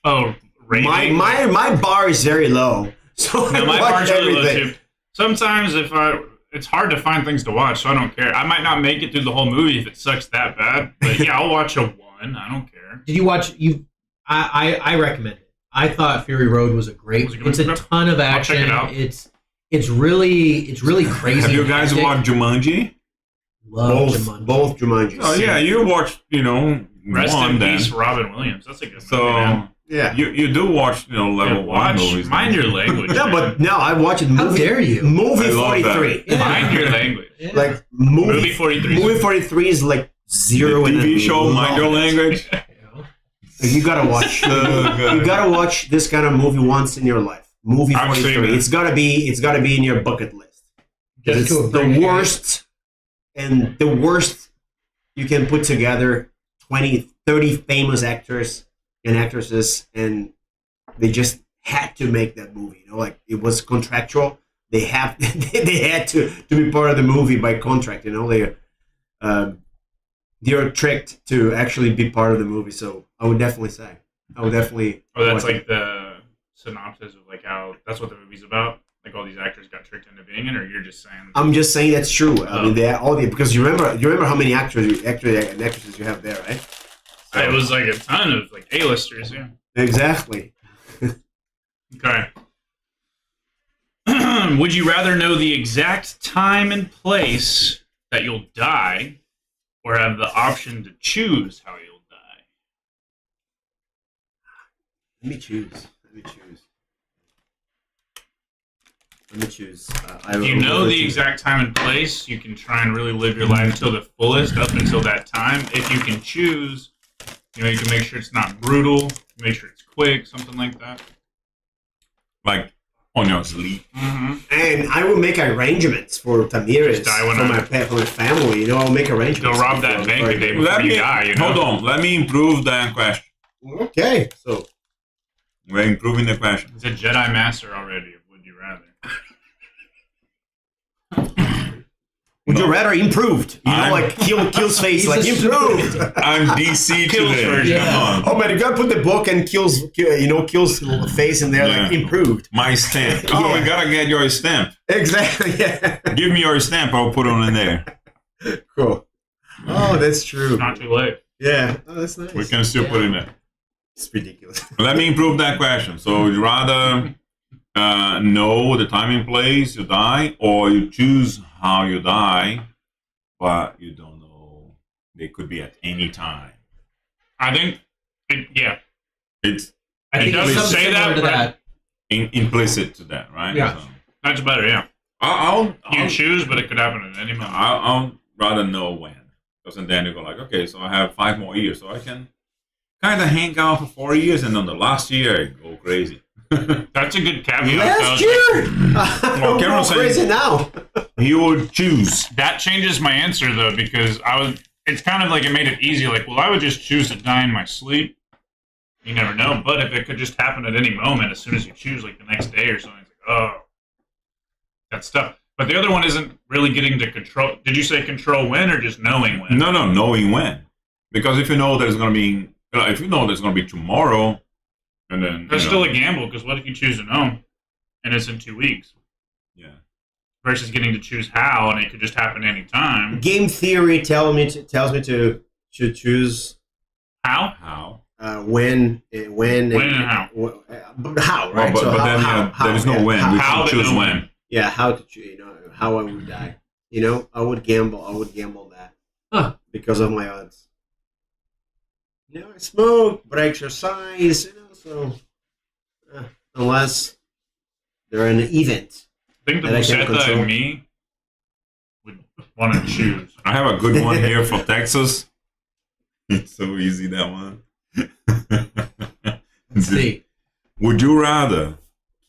Oh, rating. My bar is very low, so I No, my watch bar's really low everything. too. Sometimes it's hard to find things to watch, so I don't care. I might not make it through the whole movie if it sucks that bad, but yeah, I'll watch a 1. I don't care. Did you watch? I recommend it. I thought Fury Road was a great. Was it good? It's a ton of I'll check action. it out. It's really crazy. Have you and guys hectic. watched Jumanji? Love Jumanji. Both Jumanjis. Oh yeah, you watched Rest one in then. peace, Robin Williams. That's a good movie, man. So Yeah. you do watch level Yeah, 1 watch. movies. Mind then. your language. No, man. but no, I watch it. How Movie, dare you? Movie I love that. 43. Yeah. Mind your language. Yeah. Like Movie 43. Movie 43 is like The 0 and TV show love Mind Your it. Language. You know? Like, you gotta watch. You gotta watch this kind of movie once in your life. Movie I've seen 43. it. It's gotta be in your bucket list. 'Cause Just it's to the appreciate- worst, and the worst you can put together 20, 30 famous actors and actresses, and they just had to make that movie. Like it was contractual. They have they had to be part of the movie by contract. They're tricked to actually be part of the movie. So I would definitely say. Oh, that's watch it. like the synopsis of like how that's what the movie's about. Like all these actors got tricked into being in, or you're just saying. I'm just saying that's true. I Oh. mean, because you remember how many actors and actresses you have there, right? It was like a ton of like A-listers, yeah. Exactly. Okay. Would you rather know the exact time and place that you'll die, or have the option to choose how you'll die? Let me choose. If you know the exact time and place, you can try and really live your life to the fullest up until that time. If you can choose, you can make sure it's not brutal, make sure it's quick, something like that. Like on your sleep. Mm-hmm. And I will make arrangements for Tamiris, Just die when for I- my family. I'll make arrangements. Go rob that before- bank before- the day before Let you me die. hold on. Let me improve the question. Okay, so We're improving the question. It's a Jedi Master already. Would you rather? would you rather improved? Like kills face, He's like a improved. I'm DC Kills today. version. Come on. Oh man, you gotta put the book and kills face in there like Yeah. improved. My stamp. Oh, Yeah. we gotta get your stamp. Exactly. Yeah. Give me your stamp. I'll put it in there. Cool. Oh, that's true. It's not too late. Yeah. Oh, that's nice. We can still put it in there. It's ridiculous. Let me improve that question. So you'd rather know the time and place you die, or you choose how you die, but you don't know. They could be at any time. I think, It's I think does it's something say similar that, to but- that. implicit to that, right? Yeah. So, that's better, yeah. I'll You choose, but it could happen at any moment. I'll rather know when. Because then you go like, okay, so I have 5 more years, so I can kind of hang out for 4 years, and then the last year I go crazy. That's a good caveat. Last though. year. Well, I'm Cameron's saying- crazy now. He would choose. That changes my answer though, because it's kind of like it made it easy. Like, well, I would just choose to die in my sleep. You never know, but if it could just happen at any moment, as soon as you choose, like the next day or something, it's like, oh, that's tough. But the other one isn't really getting to control. Did you say control when or just knowing when? No, knowing when. Because if you know that it's going to be, if you know that it's going to be tomorrow, and then That's you still know, a gamble, because what if you choose to know and it's in 2 weeks? yeah. Versus getting to choose how, and it could just happen any time. Game theory tells me to choose How? when When and how. But how, right? Well, but then there is no when. We How can to choose know when. Yeah, how to choose, how I would die. I would gamble that. Huh. Because of my odds. I smoke, but I exercise, so unless they're an event. I think the That I can't Musetta control. and me would want to choose. I have a good one here for Texas. It's so easy, that one. Let's see. Would you rather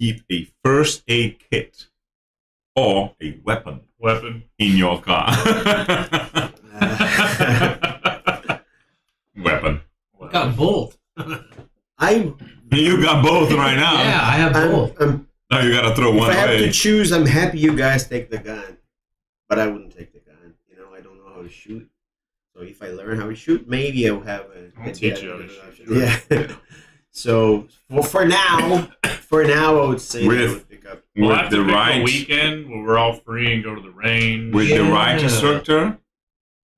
keep a first aid kit or a weapon Weapon. in your car? Weapon. Got both. I You got both right now. Yeah, I have both. Now you gotta throw if one I have away. to choose, I'm happy you guys take the gun, but I wouldn't take the gun. I don't know how to shoot. So if I learn how to shoot, maybe I'll have I'll teach you how to shoot. Yeah. So for now, I would say that I would pick up. We'll With have to the pick right a weekend where we're all free and go to the range. with the right Yeah. instructor,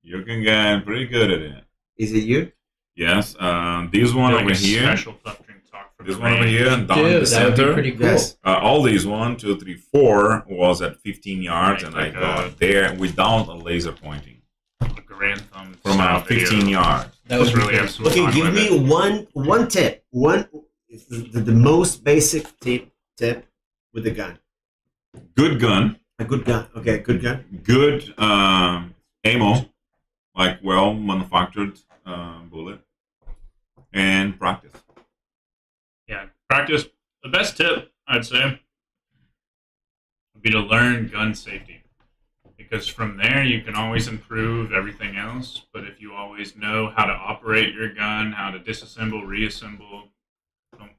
you can get pretty good at it. Is it you? Yes, this one Do like over a here, special tough drink talk for this the one over range. here, down in the Dude, that would be center. pretty cool. Yes. All these 1, 2, 3, 4 was at 15 yards, and I Like got there without a laser pointing A Grand Thumb from style 15 video. yards. That would Just be really pretty have some cool. Okay, fun give with me it. one tip. The most basic tip with the gun. Good gun, A good gun. Okay, good gun. good ammo, like well manufactured bullet, and practice. Yeah, practice. The best tip, I'd say, would be to learn gun safety. Because from there, you can always improve everything else. But if you always know how to operate your gun, how to disassemble, reassemble,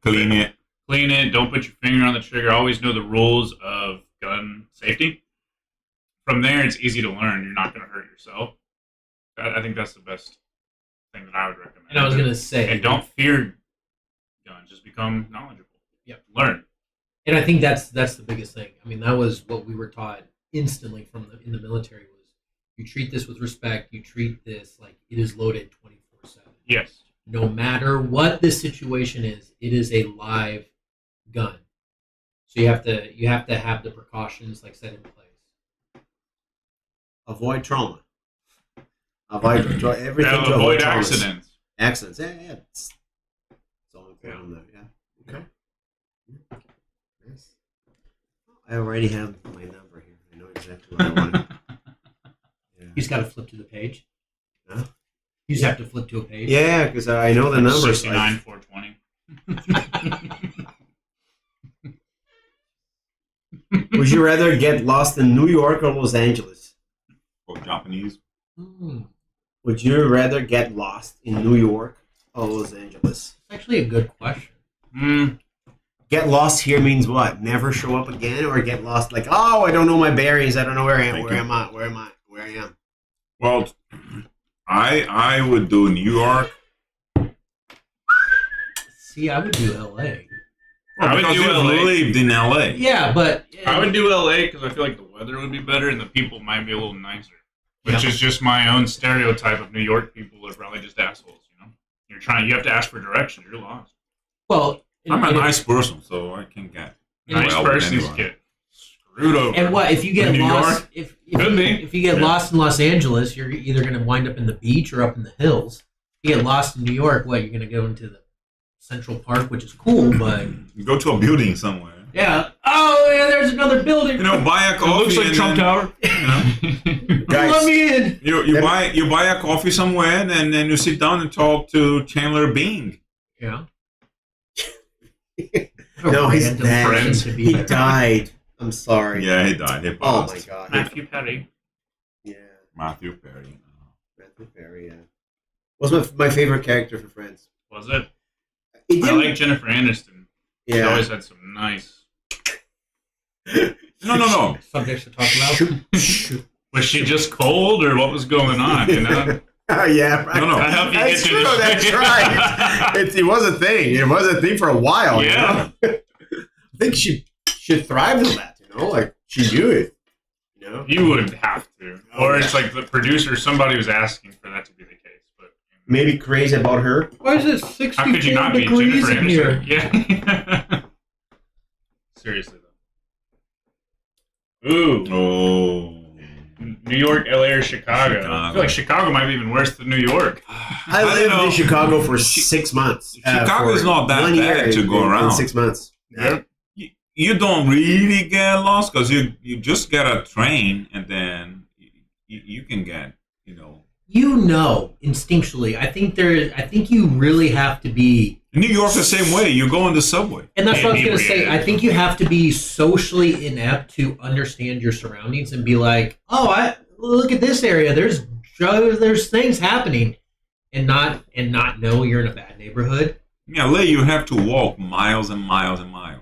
Clean it. don't put your finger on the trigger, always know the rules of gun safety. From there, it's easy to learn. You're not going to hurt yourself. I think that's the best thing that I would recommend. And I was gonna say, And don't fear guns. Just become knowledgeable. Yep. Learn. and I think that's the biggest thing. I mean, that was what we were taught instantly in the military was you treat this with respect. You treat this like it is loaded 24/7. Yes. No matter what the situation is, it is a live gun. So you have to have the precautions like set in place. Avoid trauma. Avoid everything Yeah, to avoid traumas. accidents. Accidents. Yeah. It's all important there. Yeah. Okay. Nice. I already have my number here. I know exactly what I want. You just got to flip to the page. Huh? You just have to flip to a page. Yeah, because I know the numbers. 69, 420. Would you rather get lost in New York or Los Angeles? For Japanese. Would you rather get lost in New York or Los Angeles? It's actually a good question. Get lost here means what? Never show up again, or get lost like, oh, I don't know my bearings. I don't know where I am. Thank Where you. am I? Where am I? Where I am? Well, I would do New York. See, I would do LA. Well, I would because do you've LA. lived in LA. Yeah, but I would do LA because I feel like the weather would be better and the people might be a little nicer. Which Yeah. is just my own stereotype of New York people are probably just assholes, You have to ask for directions. You're lost. Well, I'm a and- nice person, so I can get Nice well with persons anyone. get screwed over. And what if you get In New lost? York? If Could be. if you get Yeah. lost in Los Angeles, you're either going to wind up in the beach or up in the hills. If you get lost in New York, what you're going to go into the Central Park, which is cool, but You go to a building somewhere. yeah. Oh yeah, there's another building. You know, buy a It coffee. looks like and Trump then, Tower. You know, Guys, Let me in. you buy a coffee somewhere, and then you sit down and talk to Chandler Bing. Yeah. No, he's Random dead. friend to be He there. died. I'm sorry. Yeah, he died. He Oh passed. my god. Matthew Perry. Yeah. Matthew Perry. Matthew Perry. Yeah. Was my favorite character for Friends. Was it? It I didn't. like Jennifer Aniston. She Yeah. always had some nice. No. Subjects to talk about. Shoot, shoot. Was she just cold, or what was going on? You know. Oh yeah, right. No. I hope you That's get to true. the- That's right. It was a thing. It was a thing for a while. Yeah. You know? I think she thrived on that. You know, like she knew it. You know. You would have to, or it's like the producer. Somebody was asking for that to be the case, but Maybe crazy about her. Why is it how 64 could you not be degrees Jennifer in here? Aniston? Yeah. Seriously though. Ooh. Oh. New York, LA, or Chicago. I Chicago. feel like Chicago might be even worse than New York. I don't lived know. in Chicago for 6 months. Chicago is for not that 1 year bad to go in around. 6 months. Yeah. You don't really get lost because you just get a train and then you can get, you know. You know, instinctually. I think you really have to be. New York the same way. You go on the subway. And that's what I was going to Inebriated. say. I think you have to be socially inept to understand your surroundings and be like, "Oh, look at this area. There's things happening," and not know you're in a bad neighborhood. In LA, you have to walk miles and miles and miles.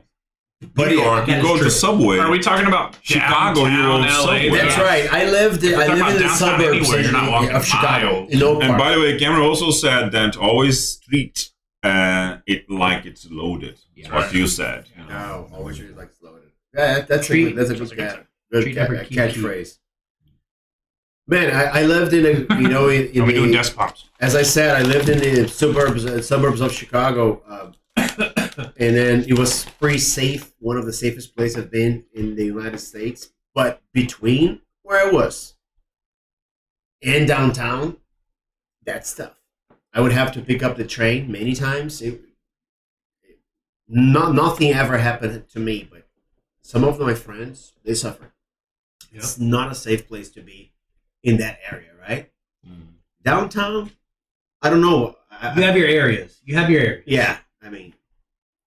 But New York, that you is go to true. subway. Are we talking about Chicago, downtown you're on LA? subway. That's Yeah. right. I live talking in about the downtown suburbs anywhere, you're not walking of Chicago, miles. in Oak And Park. by the way, Cameron also said that always treat it like it's loaded. That's Yeah. what you said. You know. No, always really like loaded. Yeah, that's Treat- a good That's a good good Treat number catchphrase. Man, I lived in a in Are we doing the, desk pops? as I said, I lived in the suburbs of Chicago, and then it was pretty safe. One of the safest places I've been in the United States. But between where I was and downtown, that's tough. I would have to pick up the train many times. Nothing ever happened to me, but some of my friends, they suffer. It's not a safe place to be in that area, right? Mm. Downtown, I don't know. You have your areas. Yeah, I mean,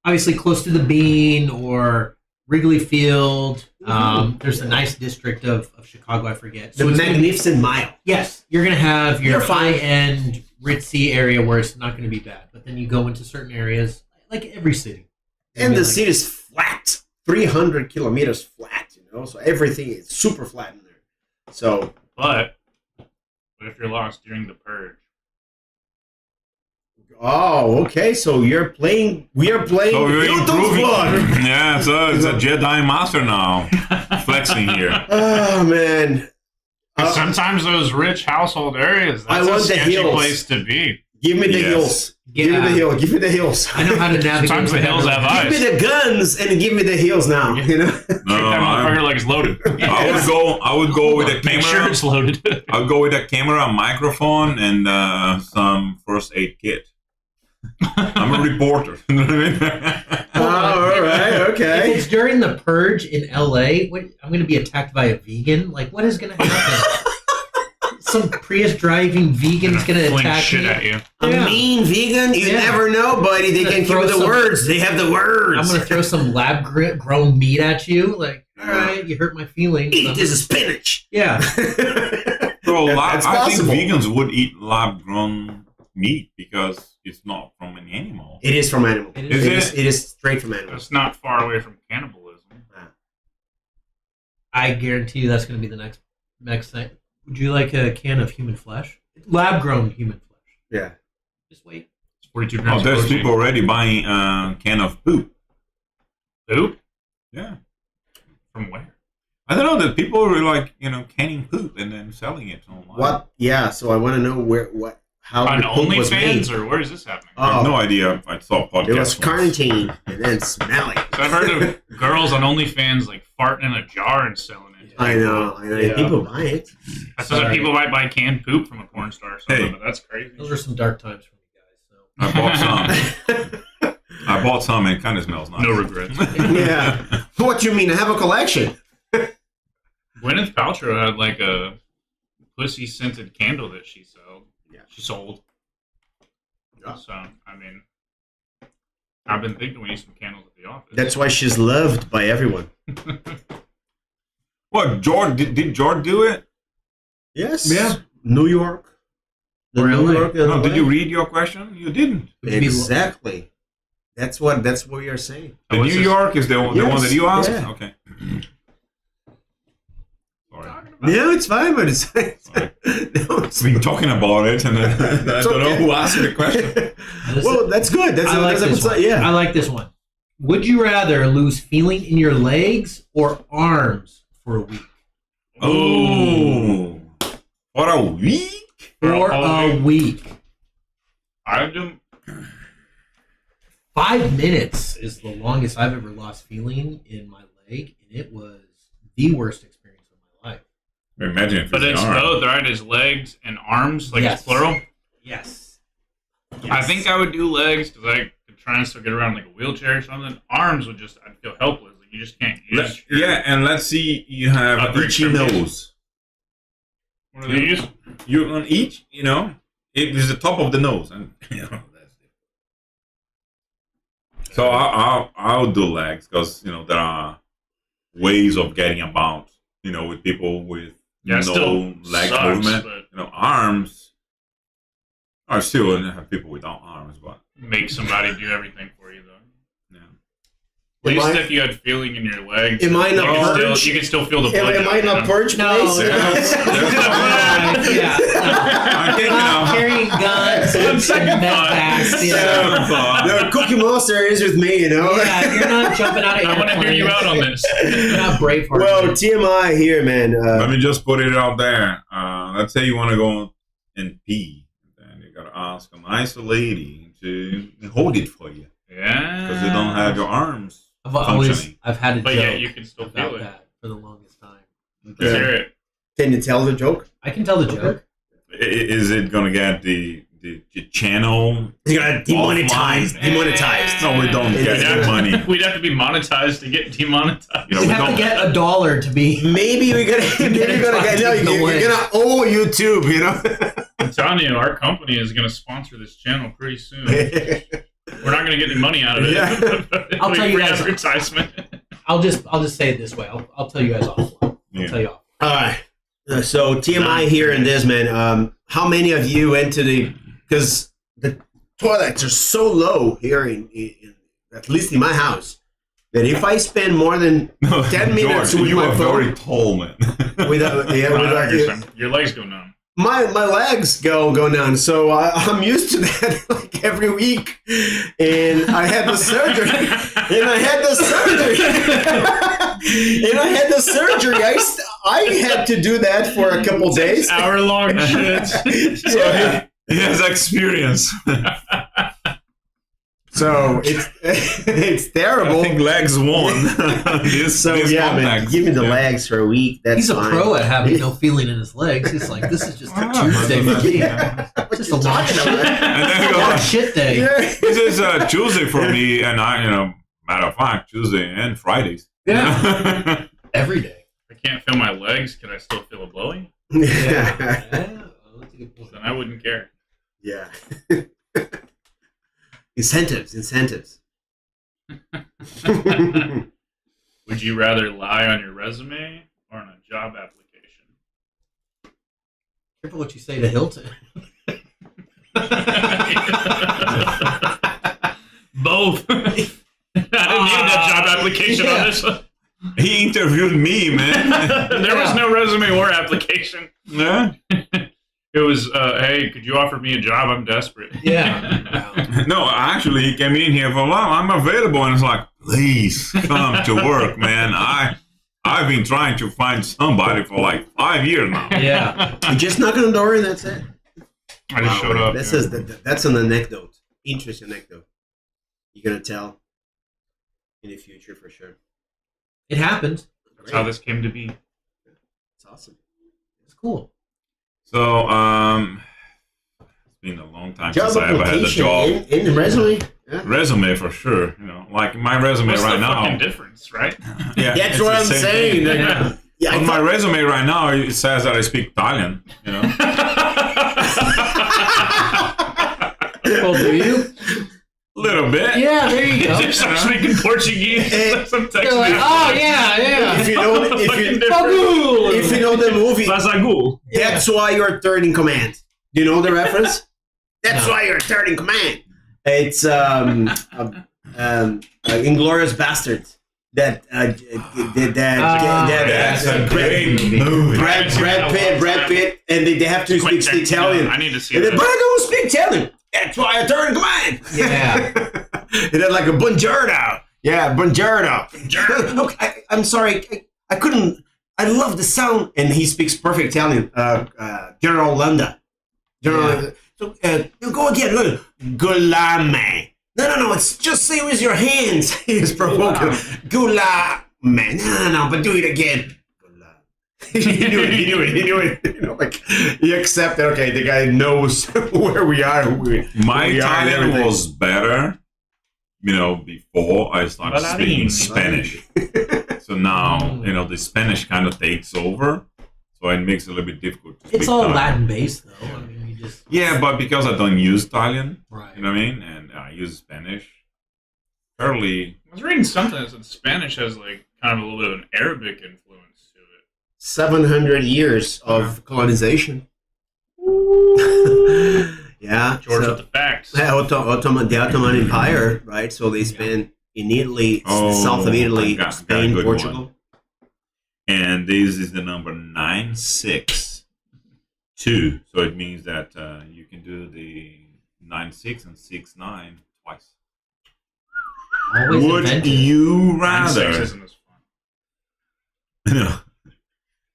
Obviously, close to the Bean or Wrigley Field. There's a nice district of Chicago. I forget. the it's gonna be- Magnificent Mile. Yes, you're going to have your You're fine. high-end, ritzy area where it's not going to be bad. But then you go into certain areas, like every city. And the Like- city is flat, 300 kilometers flat, you know, so everything is super flat in there. So, But what if you're lost during the purge? oh, okay, so we are playing So you're Hilton's improving. Blood. Yeah, so it's a Jedi Master now. Flexing here. Oh, man. 'Cause sometimes those rich household areas, I that's want a the sketchy hills. place to be. Give me the Yes. hills. Give me Yeah. the hill. Give me the hills. I know how to navigate. Sometimes the hills have Give me eyes. the guns and give me the hills now. You know. No, Treat that motherfucker like it's loaded. I would go with a Make sure camera. it's loaded. I would go with a camera, a microphone, and some first aid kit. I'm a reporter. You know what I mean? Oh, all right. If Okay. it's during the purge in LA, I'm going to be attacked by a vegan. Like, what is going to happen? Some Prius driving vegan's going to Fling attack shit me. at you. A Yeah. mean vegan? You Yeah. never know, buddy. They Gonna can give throw you the some- words. They have the words. I'm going to throw some grown meat at you. Like, all right, you hurt my feelings. Eat this spinach. Yeah. Bro, That's I think possible. vegans would eat lab-grown meat because it's not from an animal. It is from animal. It is. It is straight from animal. That's not far away from cannibalism. I guarantee you that's going to be the next thing. Would you like a can of human flesh? Lab grown human flesh. Yeah. Just wait. It's 42 Oh, grams of there's protein. people already buying a can of poop. Poop? Yeah. From where? I don't know that people are like, canning poop and then selling it online. What? Yeah. So I want to know how On the poop was made. OnlyFans, or where is this happening? I have Oh. no idea. I saw a podcast. It was once. quarantine and then smelly. So I've heard of girls on OnlyFans like farting in a jar and selling it. I know. Yeah. People buy it. I saw that Sorry. people might buy canned poop from a porn star or something, Hey. but that's crazy. Those are some dark times for me, guys. So. I bought some. I bought some and it kind of smells nice. No regrets. Yeah. What do you mean? I have a collection. Gwyneth Paltrow had like a pussy scented candle that she sold. Yeah. She sold. Yeah. So I mean, I've been thinking we need some candles at the office. That's why she's loved by everyone. What, George? Did George do it? Yes. Yeah. New York. The Or New LA. York. No, did LA. you read your question? You didn't. Would you be- Exactly. That's what you're saying. The Oh, New it's just- York is the one Yes, that you asked? yeah. Okay. Sorry. No, it's fine, but it's no, it's We've been talking about it, and I don't know okay. who asked the question. Well, that's good. That's I like that's a this good one. sign. Yeah. I like this one. Would you rather lose feeling in your legs or arms for a week? Oh, for a week? For whole a week. I do. 5 minutes is the longest I've ever lost feeling in my leg, and it was the worst experience of my life. Imagine if But it's it's an arm. both, right? His legs and arms, like Yes. it's plural. Yes. I think I would do legs because I could try and still get around like a wheelchair or something. Arms would just, I'd feel helpless. Like you just can't use. Yeah, and let's see, you have Upper itchy extremities. nose. What do they use? You on each, it is the top of the nose, and that's it. So I'll do legs because there are ways of getting about, with people with Yeah, it no still leg sucks, movement. but Arms. I still have people without arms, but make somebody do everything for you though. yeah. At Am least I- if you had feeling in your legs, Am I you not can purge? still, you can still feel the blood. Am I not purge No, place? yeah. I'm thinking Not of carrying guns On and second meth thought. packs, you know. second thought. No, Cookie Monster is with me, Yeah, you're not jumping out of I want to hear you out on this. You're not Braveheart. Well, man. TMI here, man. Let me just put it out there. Let's say you want to go and pee, then you gotta ask a nice lady to hold it for you Yeah. because you don't have your arms. I've had a But joke yeah, you can still about feel it. that for the longest time. Let's hear it. Can you tell the joke? I can tell the joke. Is it gonna get the channel? You gotta demonetize. Offline? Demonetized. No, we don't We'd get have the to- money. We'd have to be monetized to get demonetized. You know, You we have to don't. get $1 to be. Maybe we're gonna. Maybe Get we're gonna get. No, fucking away. you're gonna owe YouTube. I'm telling you, our company is going to sponsor this channel pretty soon. We're not going to get any money out of it. Yeah. I'll tell you Free guys- advertisement. I'll just say it this way. I'll tell you guys offline. I'll Yeah. tell you off. All right. So TMI here in this, man. How many of you went to because the toilets are so low here in at least in my house that if I spend more than 10 minutes George, with you my are phone- very tall, man. Your legs go numb. my legs go down, so I'm used to that like every week, and I had the surgery, I had to do that for a couple days. Hour-long shits. Yeah. He has experience. So it's I terrible. think legs won. So this yeah, man, contact. give me the Yeah. legs for a week. That's He's a fine. pro at having no feeling in his legs. He's like, this is just a Ah, Tuesday for me. What Just you a long talking shit. about? And then you go, Long shit day. Yeah. this is Tuesday for me, and matter of fact, Tuesday and Fridays. Yeah. Every day. I can't feel my legs. Can I still feel a blowing? Yeah. Oh, that's a good point. Then I wouldn't care. Yeah. Incentives. Would you rather lie on your resume or on a job application? Careful what you say to Hilton. Both. I didn't need that job application on this one. He interviewed me, man. There was no resume or application. Yeah. It was, hey, could you offer me a job? I'm desperate. Yeah. Wow. No, actually, he came in here for, well, I'm available, and it's like, please come to work, man. I've been trying to find somebody for like 5 years now. Yeah. You just knock on the door and that's it. I just showed up. This yeah. is that's an anecdote. Interesting anecdote. You're gonna tell in the future for sure. It happened. That's how this came to be. It's awesome. It's cool. So, it's been a long time Job since I ever had a application job. in the resume. Yeah. Resume for sure. Like my resume What's right the now. fucking difference, right? Yeah, That's it's what the I'm same saying. thing. Yeah. Yeah, I On my thought- resume right now, it says that I speak Italian. Well, do you? Little bit. Yeah, there you go. You start speaking Portuguese. Some text They're like, message. oh yeah, If yeah. you know, Fucking difference. if you know the movie, Lazagool. that's why you're third in command. Do you know the reference? That's No. why you're third in command. It's Inglorious Bastards. That's That's that's a a great great movie. Brad Pitt, and they have to Quick speak text me. Italian. I need to see And then, that. but I don't speak Italian. That's why I turn command. Yeah. And then like a buongiorno. Yeah, buongiorno. Okay, I'm sorry. I couldn't. I love the sound. And he speaks perfect Italian. General Landa. General. So go again. Gulame. No. It's just say with your hands. He's provoking. Gulame. No. But do it again. He knew it. You know, like he accepted. Okay, the guy knows where we are. My We are Italian everything. was better, before I started speaking Spanish. So now, the Spanish kind of takes over. So it makes it a little bit difficult to speak It's all Italian. Latin based though. I mean, you just Yeah, but because I don't use Italian, right. you know what I mean? And I use Spanish fairly. I was reading something that said Spanish has like kind of a little bit of an Arabic influence to it. 700 years of colonization. Yeah. George so- with the facts. the Ottoman Empire, right? So they spent in Italy, south of Italy, got a Spain, good Portugal. And this is the number 962. So it means that you can do the 96 and 69 twice. Always Would inventive. you 9-6 rather? isn't as fun. No.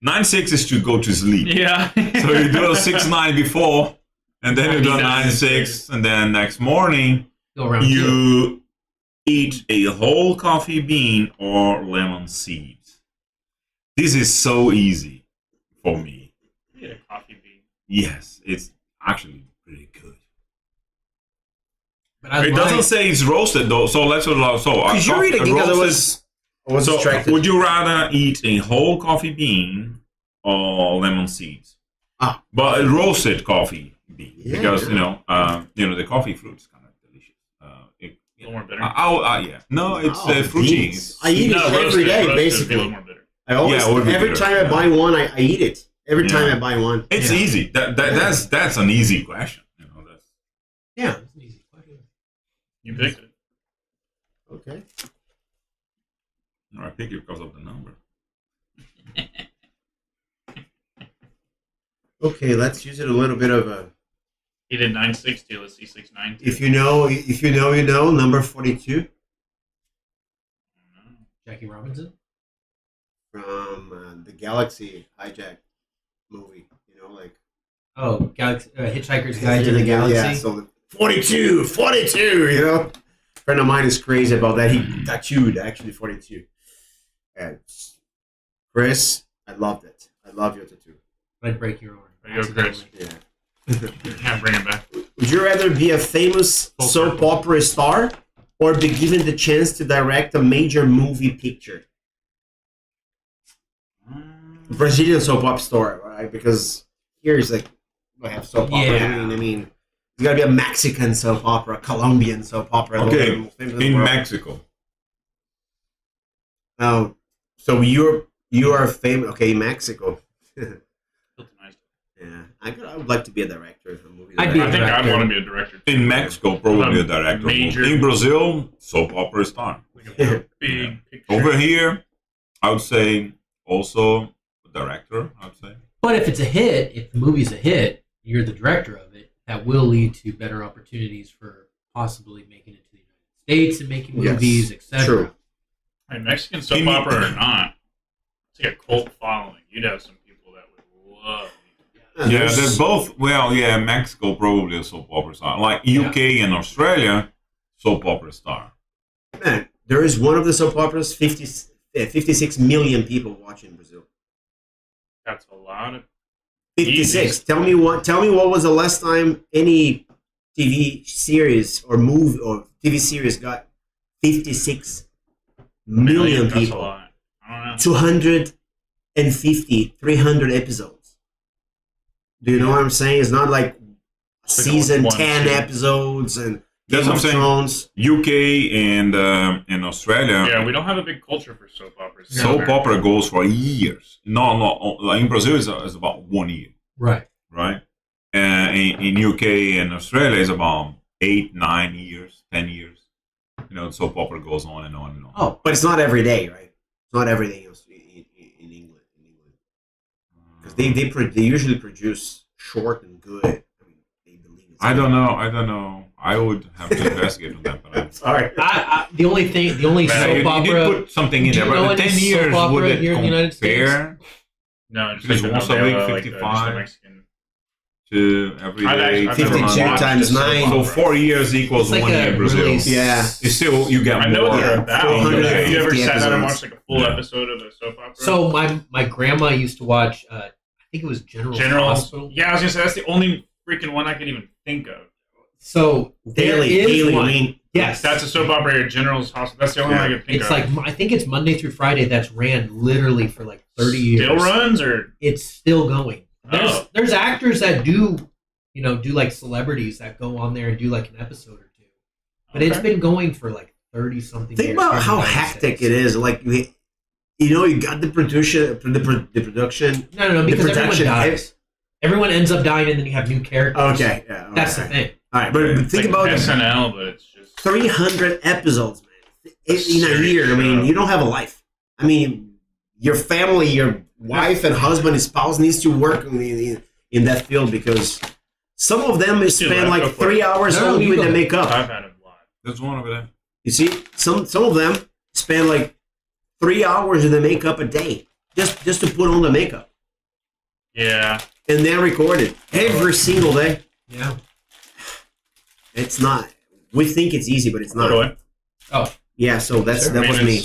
9-6 is to go to sleep. Yeah. So you do a 6-9 before, and then you do a 9-6, and then next morning Go around two. you eat a whole coffee bean or lemon seed. This is so easy for me. Get a coffee bean. Yes, it's actually pretty good. But I It doesn't say it's roasted though, so let's so. Could you read it because I was So distracted. would you rather eat a whole coffee bean or lemon seeds? Ah. But a roasted coffee bean Yeah, because yeah. the coffee fruit is kind of delicious. A little more bitter. Yeah. No, it's No, fruity. beans. I eat it No, every roasted- day, roasted would be a basically. little more bitter. I always, Yeah, it would be every bitter, time I yeah. buy one, I eat it. Every time Yeah. I buy one. It's Yeah. easy. That's an easy question. That's Yeah, it's an easy question. You picked it. Okay. I pick it because of the number. Okay, let's use it a little bit of a. He did 960. Let's see 692. If you know, you know. Number 42 Jackie Robinson. from the Galaxy Hijack movie. You know, like Oh, Galaxy, Hitchhiker's Guide to the Galaxy. Yeah, so the 42. You know, a friend of mine is crazy about that. He tattooed actually 42. And Chris, I loved it. I love your tattoo. I'd break your arm. There you go, Chris. Yeah. Yeah, bring it back. Would you rather be a famous Full soap circle. opera star or be given the chance to direct a major movie picture? Brazilian soap opera star, right? Because here is like, I have soap opera. Yeah. I mean, it's got to be a Mexican soap opera, Colombian soap opera. Okay, the most famous the in world. Mexico. Oh, so you are famous. Okay, Mexico. Yeah, I would like to be a director of a movie. I'd be a I think I'd director. want to be a director. Too. In Mexico, probably a director. Major- In Brazil, soap opera star. Like a big picture. Over here, I would say also a director. I would say. But if it's a hit, if the movie's a hit, you're the director of it. That will lead to better opportunities for possibly making it to the United States and making Yes, movies, etc. true. Hey, Mexican soap In- opera or not, it's like a cult following. You'd have some people that would love you. Yeah, there's- they're both. Well, yeah, Mexico probably a soap opera star. Like UK and Australia, soap opera star. Man, there is one of the soap operas, 56 million people watch in Brazil. That's a lot of. 56. Jesus. Tell me what was the last time any TV series or movie or TV series got 56 million That's a people. lot. I don't know. 250, 300 episodes. Do you know what I'm saying? It's not like season one, 10 two. episodes and That's Game what of I'm saying. Thrones. UK and Australia, Yeah, we don't have a big culture for soap operas. soap opera goes for years. No, like in Brazil is about 1 year, Right. right? In UK and Australia is about 8, 9 years, 10 years. You know, soap opera goes on and on and on. Oh, but it's not every day, right? It's not every day in England. Because they usually produce short and good. I mean, they believe it's I don't know. I would have to investigate on that. But Sorry. The only you soap did opera. put something in Do there, you know but any 10 years soap opera would it here in the United States? compare No, just Because like once the a week, novella, like 55. the Mexican. to every I've day? actually- I've never 52 watched times a soap 9. So opera. 4 years equals It's like 1 year a Brazil. really Yeah. It's still you get I know more. what they're Yeah, about. 450 Have you ever sat down and episodes. watched like a full Yeah. episode of a soap opera? So my grandma used to watch. I think it was General Hospital. Yeah, I was gonna say that's the only freaking one I could even think of. So there Daily, is I one. mean, Yes, That's a soap opera here, General's Hospital. That's the only one I could think It's of. like I think it's Monday through Friday. That's ran literally for like 30 years. Still runs or It's still going. Oh. There's actors that do like celebrities that go on there and do like an episode or two. But it's Okay. been going for like 30 something years. think about here in how the United hectic States. it is. Like you got the production, the production. No, because everyone production- dies. Everyone ends up dying, and then you have new characters. Okay, yeah, That's the okay. thing. All right, but It's think like about SNL, but it's just 300 episodes, man. In a serious year. I mean, show. you don't have a life. I mean, your family, your wife and husband and spouse needs to work in that field because some of them spend go like for 3 it. hours No, only you with go. the makeup. I've had a lot. There's one over there. You see, some of them spend like 3 hours with the makeup a day just to put on the makeup Yeah, and then record it every single day. Yeah. It's not. We think it's easy, but it's by the not. way. Oh, Yeah, so that Sure. was me.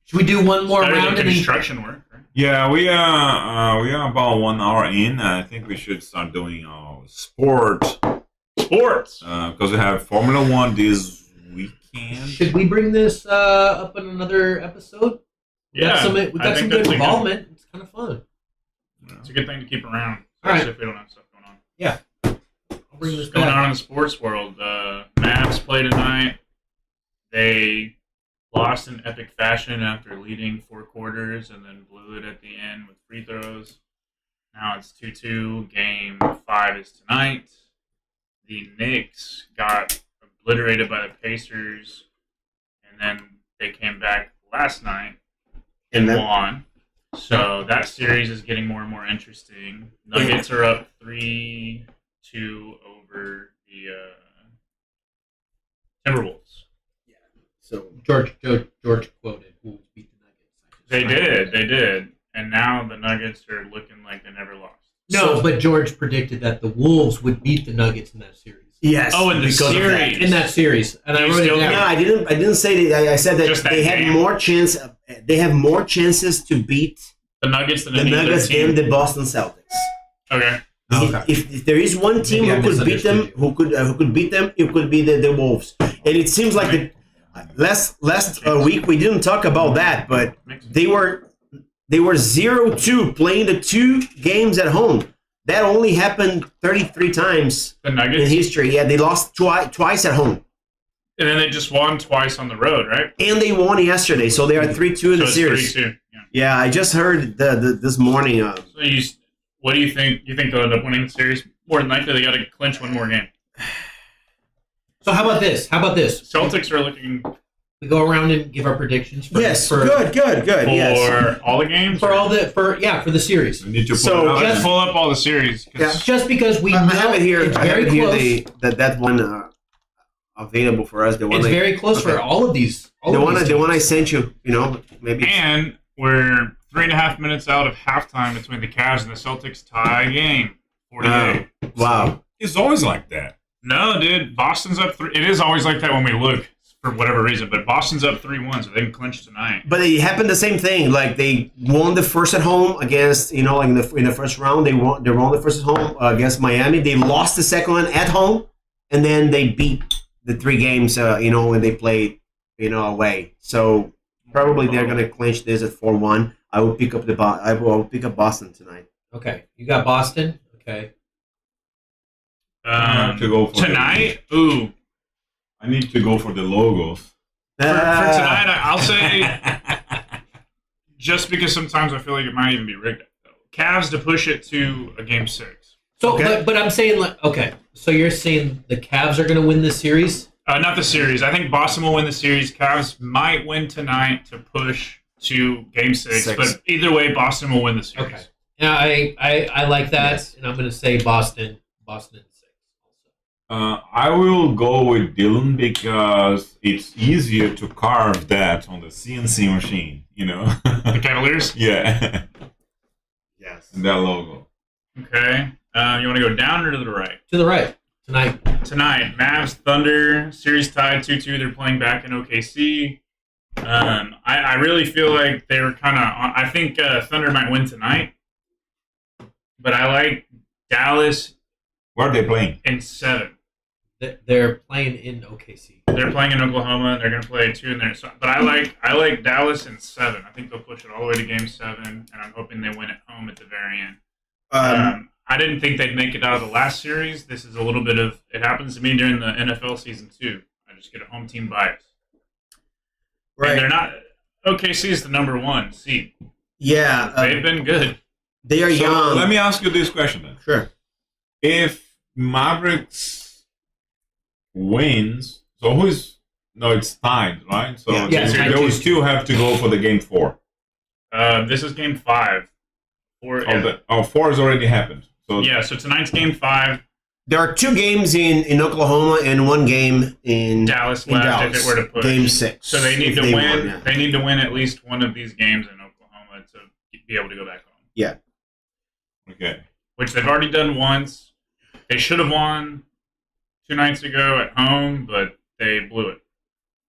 should we do one more Better than round? And then, construction work. Right? Yeah, we are about 1 hour in. I think we should start doing our sport Sports. because we have Formula One this weekend. should we bring this up in another episode? We Yeah, got some, we I got some think good that's a involvement. It's kind of fun. It's a good thing to keep around, All right. especially if we don't have stuff going on. I'll bring this What's going back. on in the sports world? Mavs play tonight. They lost in epic fashion after leading 4 quarters and then blew it at the end with free throws. Now it's 2-2. Game 5 is tonight. The Knicks got obliterated by the Pacers, and then they came back last night and And then- won. So that series is getting more and more interesting. Nuggets are up 3-2 over the Timberwolves. So George quoted, "Wolves beat the Nuggets." They did, and now the Nuggets are looking like they never lost. No, So- but George predicted that the Wolves would beat the Nuggets in that series. yes. Oh, in the because of that. series. In that series, and I You wrote it still down. Yeah, I didn't say that. I said that Just that they had game. more chance. They have more chances to beat The Nuggets than the any other Nuggets team. than the Boston Celtics. Okay. Okay. If there is one team Maybe I who could beat them, misunderstood who could beat them, it could be the Wolves. And it seems like the last week we didn't talk about that, but they were 0-2 playing the 2 games at home. That only happened 33 times The in Nuggets, history. Yeah, they lost twice at home, and then they just won twice on the road, right? and they won yesterday, so they are 3-2 in So the it's series. 3-2. Yeah. Yeah, I just heard this morning. So what do you think? You think they'll end up winning the series? More than likely, they got to clinch one more game. So how about this? Celtics are looking We go around and give our predictions for Yes, for, good. Yes. for all the games. for all the for the series. We need to put So it out Let's there. pull up all the series. 'cause Yeah. Just because we I know have it here. it's I have very it here. close. That one available for us. The one It's very close for all of these. All the of one these the one I teams. sent you. You know, maybe. And we're 3.5 minutes out of halftime between the Cavs and the Celtics tie game. 48. Wow. It's always like that. No, dude. Boston's up 3. It is always like that when we look for whatever reason, but Boston's up 3-1, so they can clinch tonight. But it happened the same thing. Like they won the first at home against, like in the first round, they won the first at home against Miami. They lost the second one at home, and then they beat the 3 games, when they played, away. So probably they're gonna clinch this at 4-1. I will pick up I will pick up Boston tonight. Okay, you got Boston. Okay, To go for Tonight? Ooh. I need to go for the logos. For tonight, I'll say, just because sometimes I feel like it might even be rigged. Cavs to push it to a game 6. so Okay. but I'm saying so you're saying the Cavs are going to win this series? Not the series. I think Boston will win the series. Cavs might win tonight to push to game 6. But either way, Boston will win the series. Okay. Yeah, I like that, Yes. and I'm going to say Boston in 6. I will go with Dylan because it's easier to carve that on the CNC machine, The Cavaliers? Yeah. Yes. And that logo. Okay. You want to go down or to the right? To the right tonight. Tonight, Mavs, Thunder, series tied 2-2. They're playing back in OKC. I really feel like they were kind of... I think Thunder might win tonight. But I like Dallas Where are they playing? in 7. They're playing in OKC. They're playing in Oklahoma. They're going to play 2 in there. But I like Dallas in 7. I think they'll push it all the way to game 7, and I'm hoping they win at home at the very end. I didn't think they'd make it out of the last series. This is a little bit of... It happens to me during the NFL season, too. I just get a home team bias. Right. And they're not... OKC is the number 1 seed. Yeah. They've been good. They are So young. let me ask you this question then. Sure. If Mavericks wins, so who's... No, it's tied, right? So Yeah. Yeah, it's they tied will 2-2. still have to go for the game 4. This is game 5. 4 has already happened. So So tonight's game 5. There are 2 games in Oklahoma and 1 game in Dallas in left Dallas. if it were to push. Game 6. So they need if to they win. won, yeah. They need to win at least one of these games in Oklahoma to be able to go back home. okay. Which they've already done once. They should have won 2 nights ago at home, but they blew it.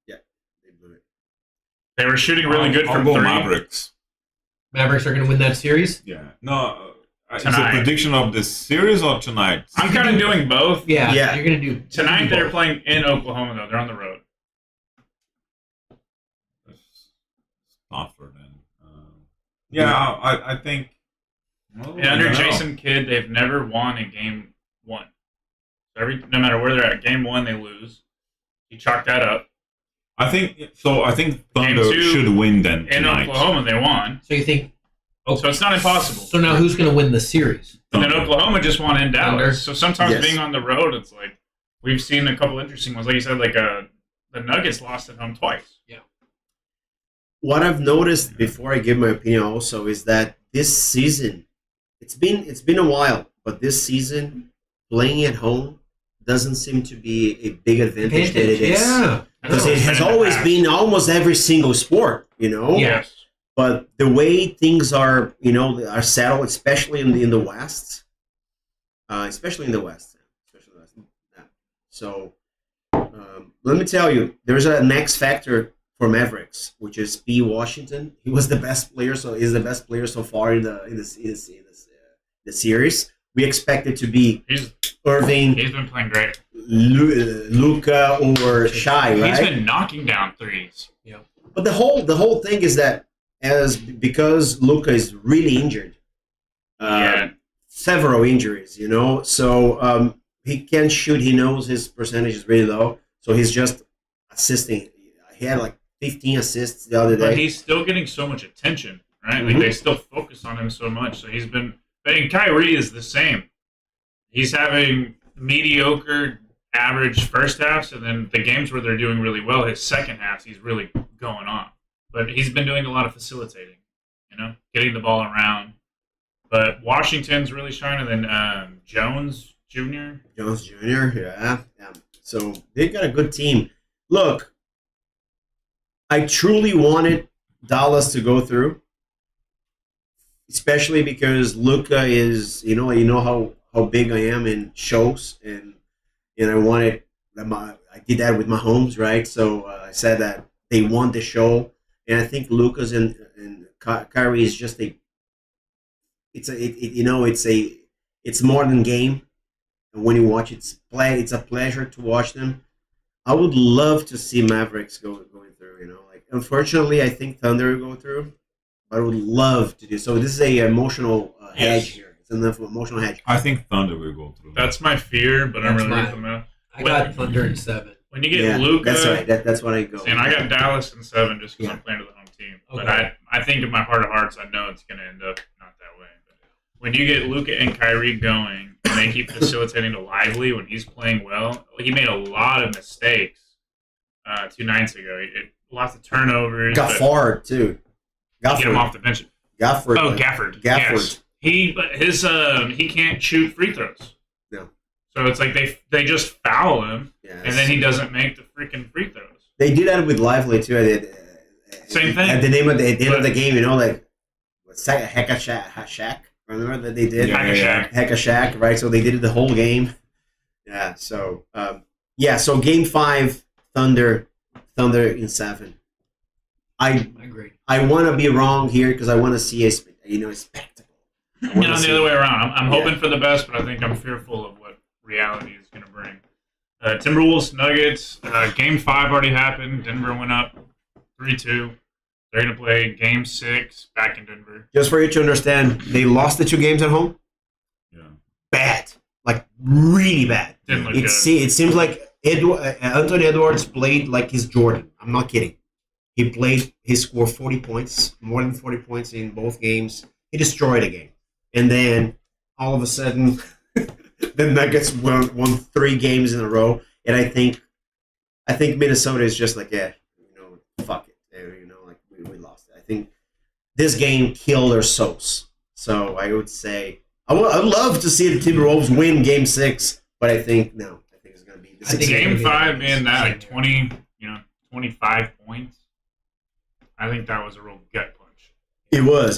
They blew it. They were shooting really good I'll from go 3. Mavericks. Mavericks are going to win that series. Yeah. No. It's a Tonight. prediction of the series or tonight? I'm kind of doing both. Yeah, Yeah. you're going to do Tonight they're both. playing in Oklahoma though. They're on the road. It's tougher then. I think. Well, And I under don't know. Jason Kidd, they've never won a game 1. So no matter where they're at, game 1 they lose. He chalked that up. I think so. I think Game Thunder 2 should win then In tonight. Oklahoma they won. So you think? So it's not impossible. So now who's going to win the series? And then Oklahoma just won in Dallas. Thunder. So sometimes Yes. being on the road, it's like we've seen a couple interesting ones. Like you said, like the Nuggets lost at home twice. What I've noticed before I give my opinion also is that this season, it's been a while, but this season playing at home doesn't seem to be a big advantage that it is. Yeah. Because it has In the always past. been almost every single sport, Yeah. Yes. But the way things are, are settled, especially in the West, especially in the West. Yeah. So let me tell you, there's an X factor for Mavericks, which is P. Washington. He was the best player, so he's the best player so far in the series. We expect it to be He's Irving, been playing great. Luca, or Shai, right? He's been knocking down threes. But the whole thing is that because Luca is really injured, several injuries, so he can't shoot. He knows his percentage is really low, so he's just assisting. He had like 15 assists the other But day. he's still getting so much attention, right? Mhm. Like they still focus on him so much. So he's been. And Kyrie is the same. He's having mediocre, average first halves, and then the games where they're doing really well, his second halves, he's really going on. But he's been doing a lot of facilitating, getting the ball around. But Washington's really shining, and then Jones Jr. Jones Jr. Yeah. So they got a good team. Look, I truly wanted Dallas to go through. especially because Luca is, how big I am in shows, and I wanted, I did that with Mahomes, right? So I said that they won the show, and I think Lucas and Kyrie is just it's more than game. And when you watch it's a pleasure to watch them. I would love to see Mavericks going through. Like unfortunately, I think Thunder will go through, but I would love to do so. This is a emotional hedge here. It's an emotional hedge. I think Thunder will go through. That's my fear, but I'm That's really mine. with them out. I got Thunder in 7. When you get Yeah, Luca, that's right. That's what I go. and I got Dallas in 7 just because Yeah. I'm playing to the home team. Okay. But I think in my heart of hearts, I know it's going to end up not that way. But when you get Luca and Kyrie going, and they keep facilitating to Lively when he's playing well, he made a lot of mistakes 2 nights ago. Lots of turnovers. but Gafford too. Get him Gafford. off the bench. Gafford. Oh, Gafford. Gafford. Yes. He can't shoot free throws. No. So it's like they just foul him, Yes. and then he doesn't make the freaking free throws. They did that with Lively too. Same thing. At the end of the game, like Hack-a-Shack. Remember that they did? Yeah. Hack-a-Shack, right? So they did it the whole game. Yeah. So So Game 5, Thunder in 7. I agree. I want to be wrong here because I want to see a spectacle. I wanna The see- other way around. I'm Yeah. hoping for the best, but I think I'm fearful of what reality is going to bring. Timberwolves, Nuggets. Game 5 already happened. Denver went up 3-2. They're going to play Game 6 back in Denver. Just for you to understand, they lost the 2 games at home. Yeah. Bad, like really bad. Didn't look It good. seems like Anthony Edwards played like he's Jordan. I'm not kidding. He scored 40 points, more than 40 points in both games. He destroyed a game. And then all of a sudden, the Nuggets won 3 games in a row. And I think Minnesota is just like, fuck it. Like we lost it. I think this game killed their souls. So I would say, I'd love to see the Timberwolves win Game 6, but I think it's going to be the I think six- Game it's gonna 5 be being that like same 20, 25 points. I think that was a real gut punch. It was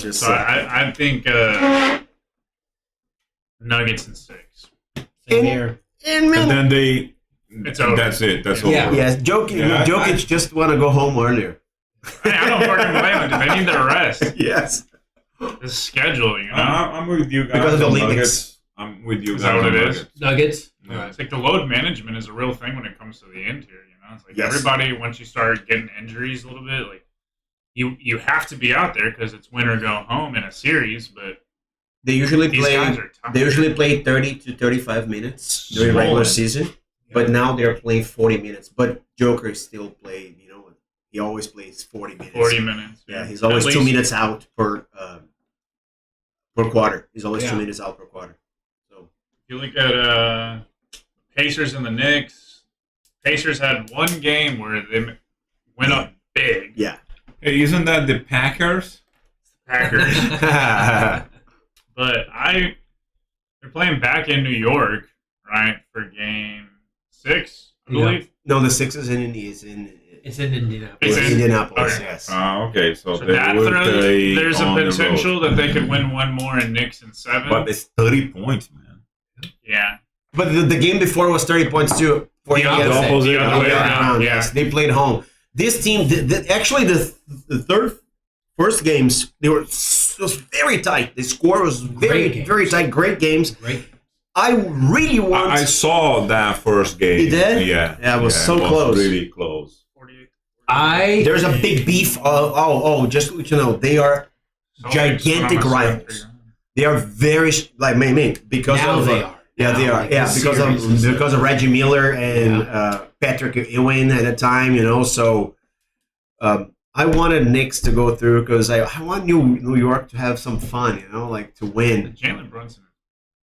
just So I think Nuggets in 6. Same here. and And then they. It's over. That's it. That's Yeah. over. yes, Jokic just want to go home earlier. Hey, I don't fucking blame them. They need their rest. Yes. The schedule, I'm with you guys. Because of the on Olympics. Nuggets. I'm with you Is guys. that what on it is? Nuggets. Nuggets. Yeah. It's like the load management is a real thing when it comes to the end here. It's like Yes. everybody, once you start getting injuries a little bit, like you have to be out there because it's win or go home in a series. But They usually these guys play. are tough. They usually play 30 to 35 minutes during regular Swollen. season, but now they're playing 40 minutes. But Joker still played. He always plays 40 minutes. 40 minutes. Yeah, he's always At 2 least- minutes out per quarter. He's always 2 Yeah. minutes out per quarter. So If you look at Pacers and the Knicks, Pacers had one game where they went up big. yeah. Hey, isn't that the Packers? Packers. But they're playing back in New York, right, for game 6, I Yeah. believe. No, the Sixers is It's in Indianapolis. It's in- Indianapolis. okay. Yes. Okay, so So they that will throws, play there's a on the road. potential that they could win one more in Knicks in 7. But it's 30 points, man. Yeah. But the game before was 30 points too. For The you opposite. guys. Opposite. The other way around, yeah. Yes, they played home. This team, actually, the first games, it was very tight. The score was very, Great games. very tight. Great games. Great. I really want. I saw that first game. You did? Yeah. Yeah, it was so close. Really close. 48. There's a big beef. Just to let you know, they are gigantic rivals. They are very because Now of they are. Yeah, Now, they are. like, Yeah, the because series and of stuff. Reggie Miller and Patrick Ewing at the time, So I wanted Knicks to go through because I want New York to have some fun, like to win. Jalen Brunson is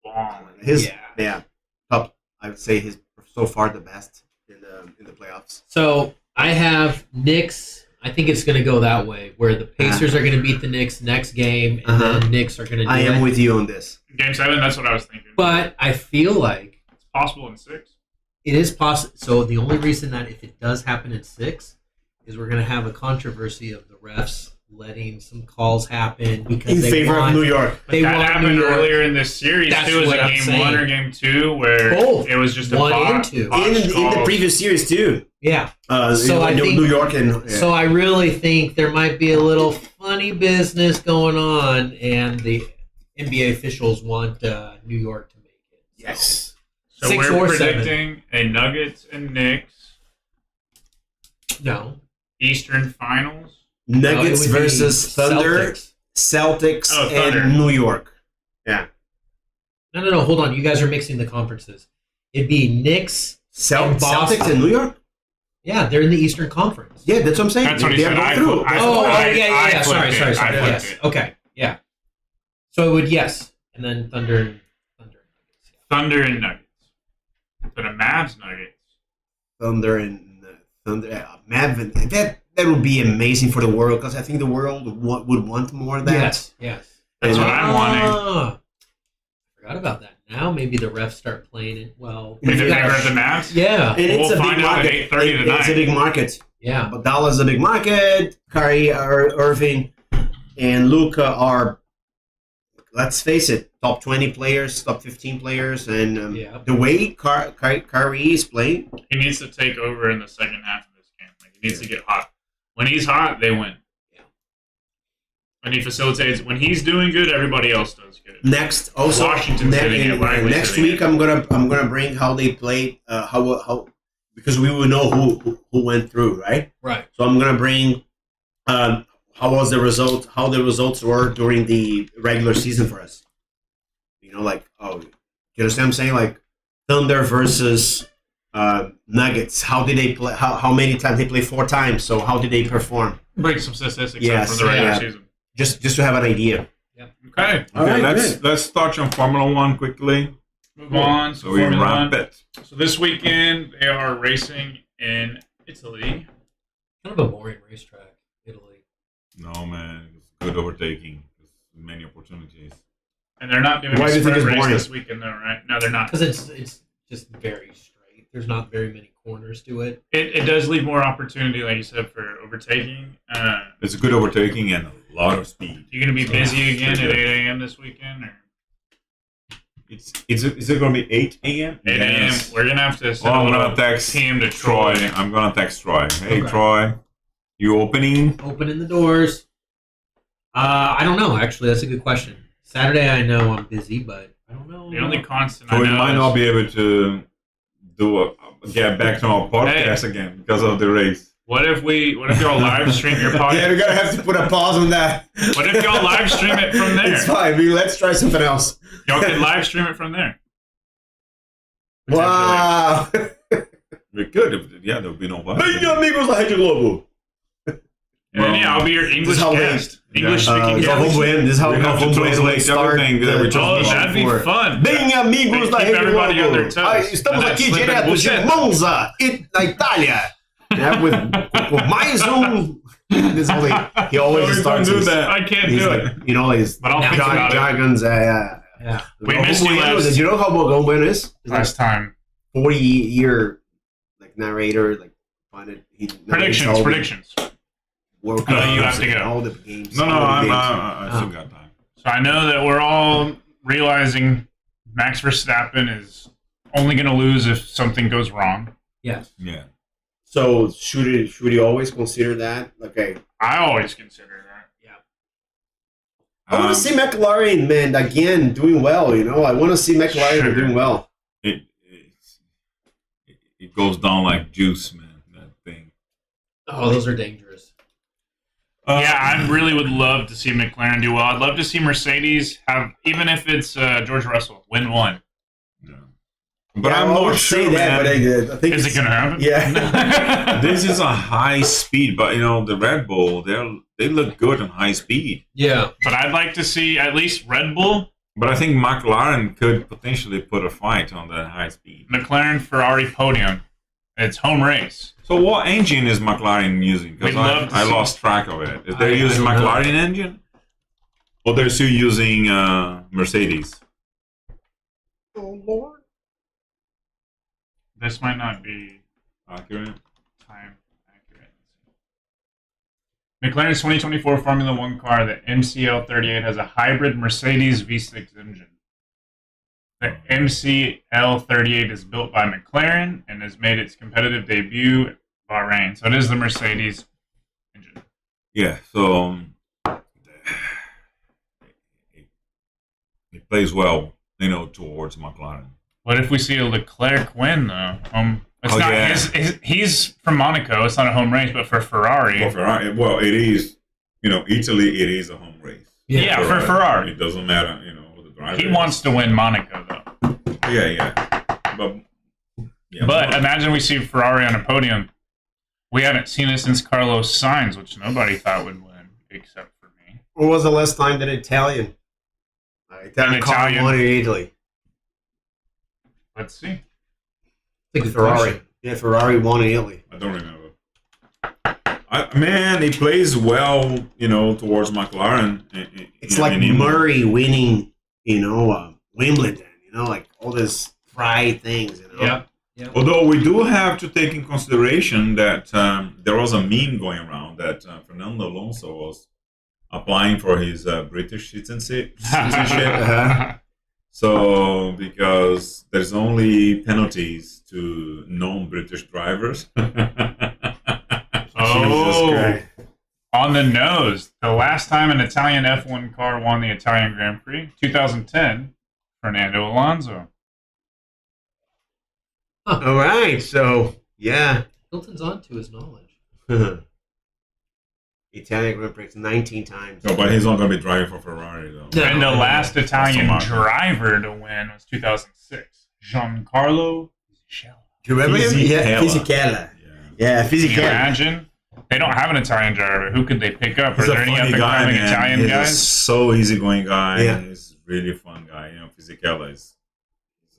balling. Top. I would say he's so far the best in the playoffs. So I have Knicks. I think it's going to go that way, where the Pacers are going to beat the Knicks next game, and Uh-huh. then Knicks are going to do I am it. with you on this. Game 7, that's what I was thinking. But I feel like it's possible in 6. it is possible. So the only reason that if it does happen in 6 is we're going to have a controversy of the refs letting some calls happen because In they favor want, of New York. They that want happened New York. earlier in this series That's too. It was what a I'm game saying. 1 or game 2 where Both. it was just a 1 bot, and 2. botched In the calls. previous series too. Yeah. So I New think- York and So I really think there might be a little funny business going on, and the NBA officials want New York to make it. yes, So 6 we're or 7. predicting a Nuggets and Knicks No. Eastern Finals. Nuggets it would be versus Thunder, Celtics. Celtics, Oh, Thunder. and New York. No. Hold on. You guys are mixing the conferences. It'd be Knicks. And Boston. Celtics and New York. Yeah, they're in the Eastern Conference. Yeah, that's what I'm saying. That's what he They said. are I going through. flipped- Oh, I yeah. flipped Sorry. it. I flipped Yes. it. Okay. Yeah. So it would yes, and then Thunder. Thunder and Nuggets. But a Mavs Nuggets. Thunder and Mavin. That would be amazing for the world because I think the world would want more of that. Yes. That's what I'm wanting. Ah, forgot about that. Now maybe the refs start playing it well. In the Yeah. favor of the Mavs? Yeah. And it's We'll a big find out at market. 8:30 It's tonight. a big market. Yeah. But Dallas is a big market. Kyrie Irving and Luka are, let's face it, top 20 players, top 15 players, and Yeah. the way Kyrie is playing, He needs to take over in the second half of this game. Like, he needs to get hot. When he's hot, they win. Yeah. And he facilitates. When he's doing good, everybody else does good. next also Washington's sitting at Langley next sitting week at- I'm gonna bring how they played, how because we will know who went through, right? Right. So I'm gonna bring how was the result, how the results were during the regular season for us. You know, like you understand what I'm saying? Like Thunder versus Nuggets. How did they play? How many times they played? 4 times. So how did they perform? Break some statistics Yes, up for the regular yeah. season. Just to have an idea. Okay. All right, let's touch on Formula One quickly. Move on. So we Formula wrap One. it. So this weekend, they are racing in Italy. Kind of a boring racetrack, Italy. No man, it's good overtaking. There's many opportunities. And they're not doing Why a do you think sprint it's race boring? this weekend, though, right? No, they're not. Because it's just very straight. There's not very many corners to it. It does leave more opportunity, like you said, for overtaking. It's a good overtaking and a lot of speed. You going to be busy again at pretty 8 good. a.m. this weekend? Or Is it going to be 8 a.m.? 8 a.m.? Yes. We're going to have to send Well, a I'm little going to text team to Troy. Troy. I'm going to text Troy. Hey, Okay. Troy, you opening? Opening the doors. I don't know. Actually, that's a good question. Saturday, I know I'm busy, but I don't know. The only constant So I we know might is not be able to get back to our podcast again because of the race. what if y'all live stream your podcast? Yeah, we're gonna have to put a pause on that. What if y'all live stream it from there? It's fine. Let's try something else. Y'all can live stream it from there. Wow. We could, there would be no Bem, question. amigos da Rede Globo. And then, yeah, I'll be your English is how we- guest. English speaking Galvão guest. Bueno. This is how We have to Galvão Bueno translate start everything that the we just Oh, transmission that'd be for- fun. Bem, amigos da Keep Rede everybody on their Globo. toes. Estamos And aqui that's direto de bullshit. Monza, na Itália. Yeah, with mais This only, he always Sorry, starts don't do his, that. I can't he's do like, it. you know, his But I'll think about it. jargons. Yeah. We Galvão missed you Bueno, last- did you know how Galvão Bueno is? He's like Last time. 40-year like narrator, like on it. He narrates all the Predictions. World No, Cups you have to and go. all the games. No, all the games. I still got time. So I know that we're all realizing Max Verstappen is only going to lose if something goes wrong. Yes. Yeah. So should you always consider that? Okay, I always consider that. I want Um, to see McLaren, man, again doing well. You know, I want to see McLaren Sure. doing well. It goes down like juice, man. That thing. Oh, those are dangerous. Yeah, I really would love to see McLaren do well. I'd love to see Mercedes have, even if it's George Russell, win one. Yeah. But Yeah, I'm I not would sure, say that, man. but I think Is it it's- going to happen? Yeah. This is a high speed, but the Red Bull, they look good on high speed. Yeah. But I'd like to see at least Red Bull, But I think McLaren could potentially put a fight on that high speed. McLaren, Ferrari podium. It's home race. So what engine is McLaren using? Because We'd love to I see- lost track of it. Is I they using don't know. McLaren engine? Or they're still using Mercedes? Oh Lord. This might not be Accurate. time accurate. McLaren's 2024 Formula One car, the MCL38, has a hybrid Mercedes V6 engine. The MCL38 is built by McLaren and has made its competitive debut at Bahrain. So it is the Mercedes engine. Yeah, so it plays well, towards McLaren. What if we see a Leclerc win, though? It's Oh, not yeah. he's from Monaco. It's not a home race, but for Ferrari, Well, it is, Italy, it is a home race. yeah, for Ferrari. It doesn't matter, who the driver He is. wants to win Monaco, though. Yeah. But imagine we see Ferrari on a podium. We haven't seen it since Carlos Sainz, which nobody thought would win, except for me. When was the last time that Italian car won in Italy? Let's see. It's a good Ferrari. question. Yeah, Ferrari won in Italy. I don't remember. Man, he plays well, towards McLaren. It's like Murray winning, Wimbledon. Like all these pride things. Yep. Although we do have to take in consideration that there was a meme going around that Fernando Alonso was applying for his British citizenship. So, because there's only penalties to non-British drivers. Oh, Christ. on the nose. The last time an Italian F1 car won the Italian Grand Prix, 2010, Fernando Alonso. All right, so yeah, Hilton's on to his knowledge. Italian Grand Prix 19 times. No, but he's not going to be driving for Ferrari, though. No. And the last Italian Not so much. driver to win was 2006, Giancarlo Fisichella. Do you remember him? Yeah, Fisichella. Fisichella. Yeah. Yeah, Can you Fisichella. imagine? They don't have an Italian driver. Who could they pick up? Are He's a there any funny guy, up-and-coming man. Italian He's guys? a so easygoing guy. Yeah. He's really a fun guy. Fisichella is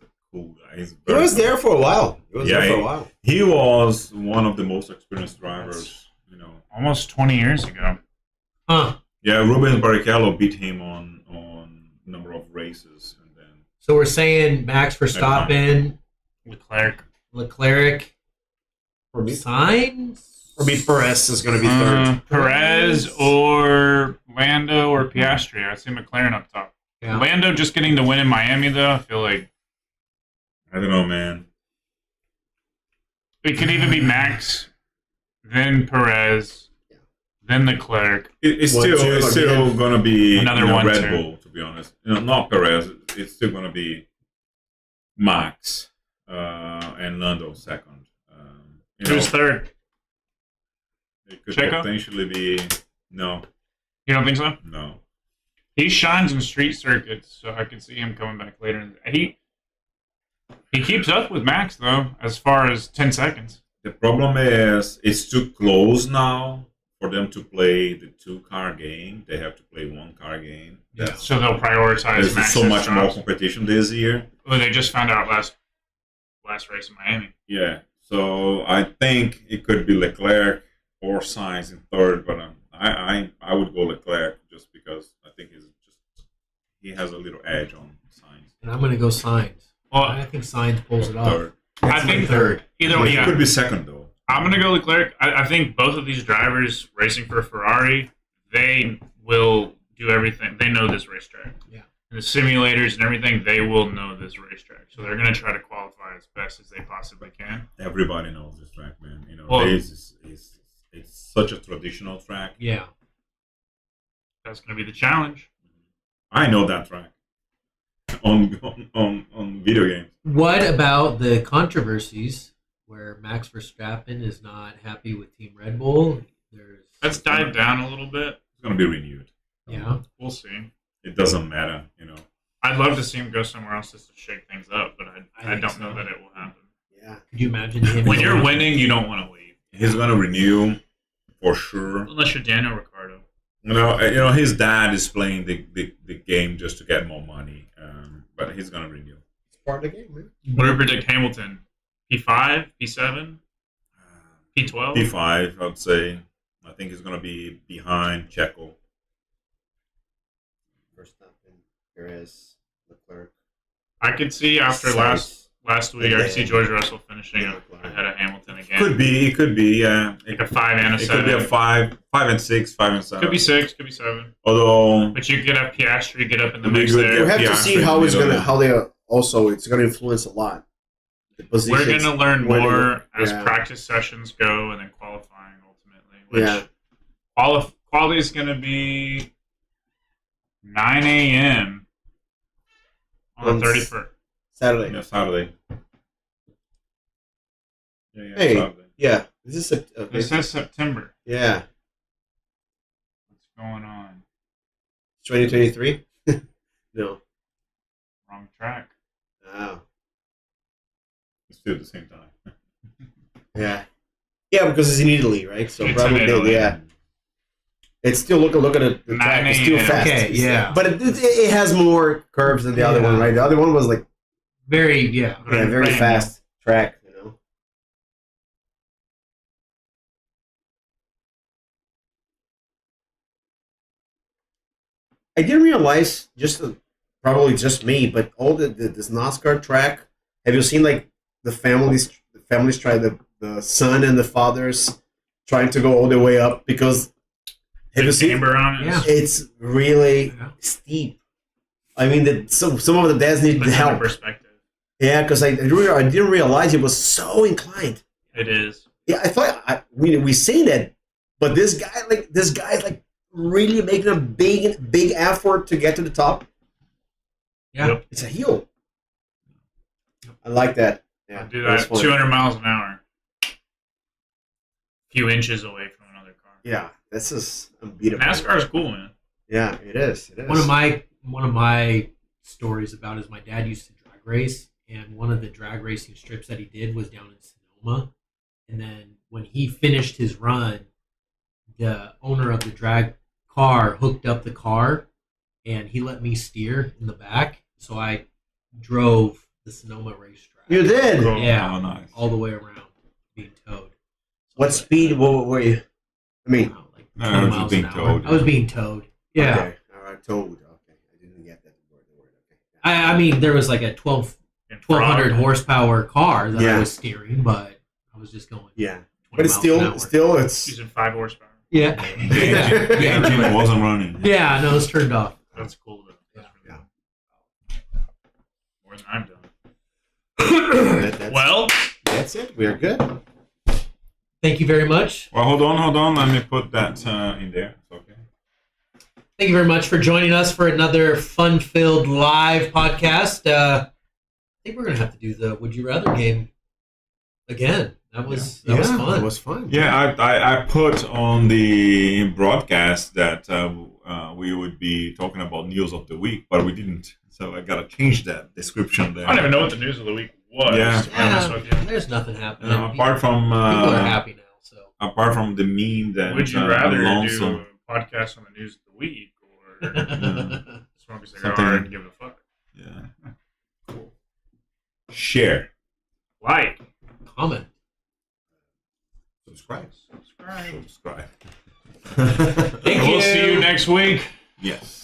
a cool guy. He's He very was cool. there for a while. He was one of the most experienced drivers. Almost 20 years ago. Huh. Yeah, Rubens Barrichello beat him on a number of races, and then So we're saying Max Verstappen, Leclerc, For me, Sainz? for me, Perez is going to be third. Perez or Lando or Piastri. I see McLaren up top. Yeah. Lando just getting the win in Miami, though. I feel like I don't know, man. it could either be Max, then Perez, then Leclerc. It's One, still two, it's again. still gonna be Another one, Red two. Bull, to be honest. Not Perez. It's still gonna be Max and Lando second. Who's third? It could Checo? potentially be no. You don't think so? No. He shines in street circuits, so I could see him coming back later. He keeps up with Max, though, as far as 10 seconds. The problem is it's too close now for them to play the 2-car game. They have to play 1-car game. Yeah. So they'll prioritize There's Max's so much more drops. competition this year. Well, they just found out last race in Miami. Yeah. So I think it could be Leclerc or Sainz in third, but I would go Leclerc just because I think he has a little edge on Sainz. And I'm going to go Sainz. Well, I think Sainz pulls it off. Third. I think third. Either way, He yeah. could be second though. I'm going to go Leclerc. I think both of these drivers racing for Ferrari, they will do everything. They know this racetrack. Yeah. In the simulators and everything, they will know this racetrack. So they're going to try to qualify as best as they possibly can. Everybody knows this track, man. Well- It's such a traditional track. Yeah. That's going to be the challenge. I know that track on video games. What about the controversies where Max Verstappen is not happy with Team Red Bull? Let's dive down a little bit. It's gonna be renewed. Yeah. We'll see. It doesn't matter, I'd love to see him go somewhere else just to shake things up, but I think don't so. know that it will happen. Yeah. Could you imagine him? When you're winning, you don't want to leave. He's gonna renew for sure. Unless you're Daniel Ricciardo. His dad is playing the game just to get more money, but he's gonna renew. It's part of the game, man. What do we predict Hamilton? P5? P7? P12? P5, I would say. I think he's gonna be behind Checo. Verstappen, Perez, Leclerc. I could see after Sainz. last week. I see George Russell finishing ahead of Hamilton again. Could be. It could be. Yeah. Like a 5 and a It 7. could be a 5 and 6, 5 and 7. Could be 6. Could be 7. Although But you could have Piastri get up in the It'd be mix good, there. We have to Yeah, see how it's middle. gonna, how they are also. It's gonna influence a lot. The positions. We're going to learn when they- more as yeah. practice sessions go and then qualifying ultimately. Which Yeah. quality is going to be 9 a.m. on the 31st. Saturday. Yeah, Saturday. Yeah, Hey. Saturday. Yeah. This is okay. It says September. Yeah. What's going on? 2023. No. Wrong track. Oh. It's still at the same time. Yeah. Yeah, because it's in Italy, right? So It's in probably Italy. yeah. It's still look at it. The 9 track is still a.m. fast. Okay, yeah. But it has more curves than the other Yeah. one, right? The other one was like Very, yeah. very Brand fast track, you know. I didn't realize, probably just me, but all this NASCAR track. Have you seen like the families try the son and the fathers trying to go all the way up because have you The seen? camber on it. Yeah. It's really Yeah. steep. I mean, some of the dads need Puts it into help. perspective. Yeah, because I didn't realize it was so inclined. It is. Yeah, I thought we seen it, but this guy's like really making a big effort to get to the top. Yeah. Yep. It's a heel. I like that. Yeah, Do that's that fun. 200 miles an hour. A few inches away from another car. Yeah, this is unbeatable. NASCAR is cool, man. Yeah, it is. It is. One of my stories about is my dad used to drag race, and one of the drag racing strips that he did was down in Sonoma. And then when he finished his run, the owner of the drag car hooked up the car, and he let me steer in the back, so I drove the Sonoma racetrack. You did. Cool. Yeah, Oh, nice. all the way around, being towed. What speed? What were you? I mean, Like No, 20 just miles being an hour. towed. I was being towed. Yeah. Okay. All right. Towed. Okay. I didn't get that word. Okay. I mean, there was like a 1,200 horsepower car that Yeah. I was steering, but I was just going. Yeah. 20 But it's miles an still hour. it's Using 5 horsepower. Yeah. The engine wasn't running. Yeah, no, it's turned off. That's cool, though. That's really Yeah. more than I've done. that's, Well, that's it. We're good. Thank you very much. Well, hold on. Let me put that in there. It's okay. Thank you very much for joining us for another fun-filled live podcast. I think we're gonna have to do the Would You Rather game again. That was fun. It was fun. Yeah, I put on the broadcast that we would be talking about news of the week, but we didn't. So I gotta change that description there. I don't even know what the news of the week was. Yeah. To be honest with you. There's nothing happening. Apart from people are happy now. So apart from the meme that Would you rather Alonso, do a podcast on the news of the week or smoke a cigar Something- and give a fuck? yeah, cool. Share, Like, comment. subscribe. subscribe. Subscribe. Thank We'll you. see you next week. Yes.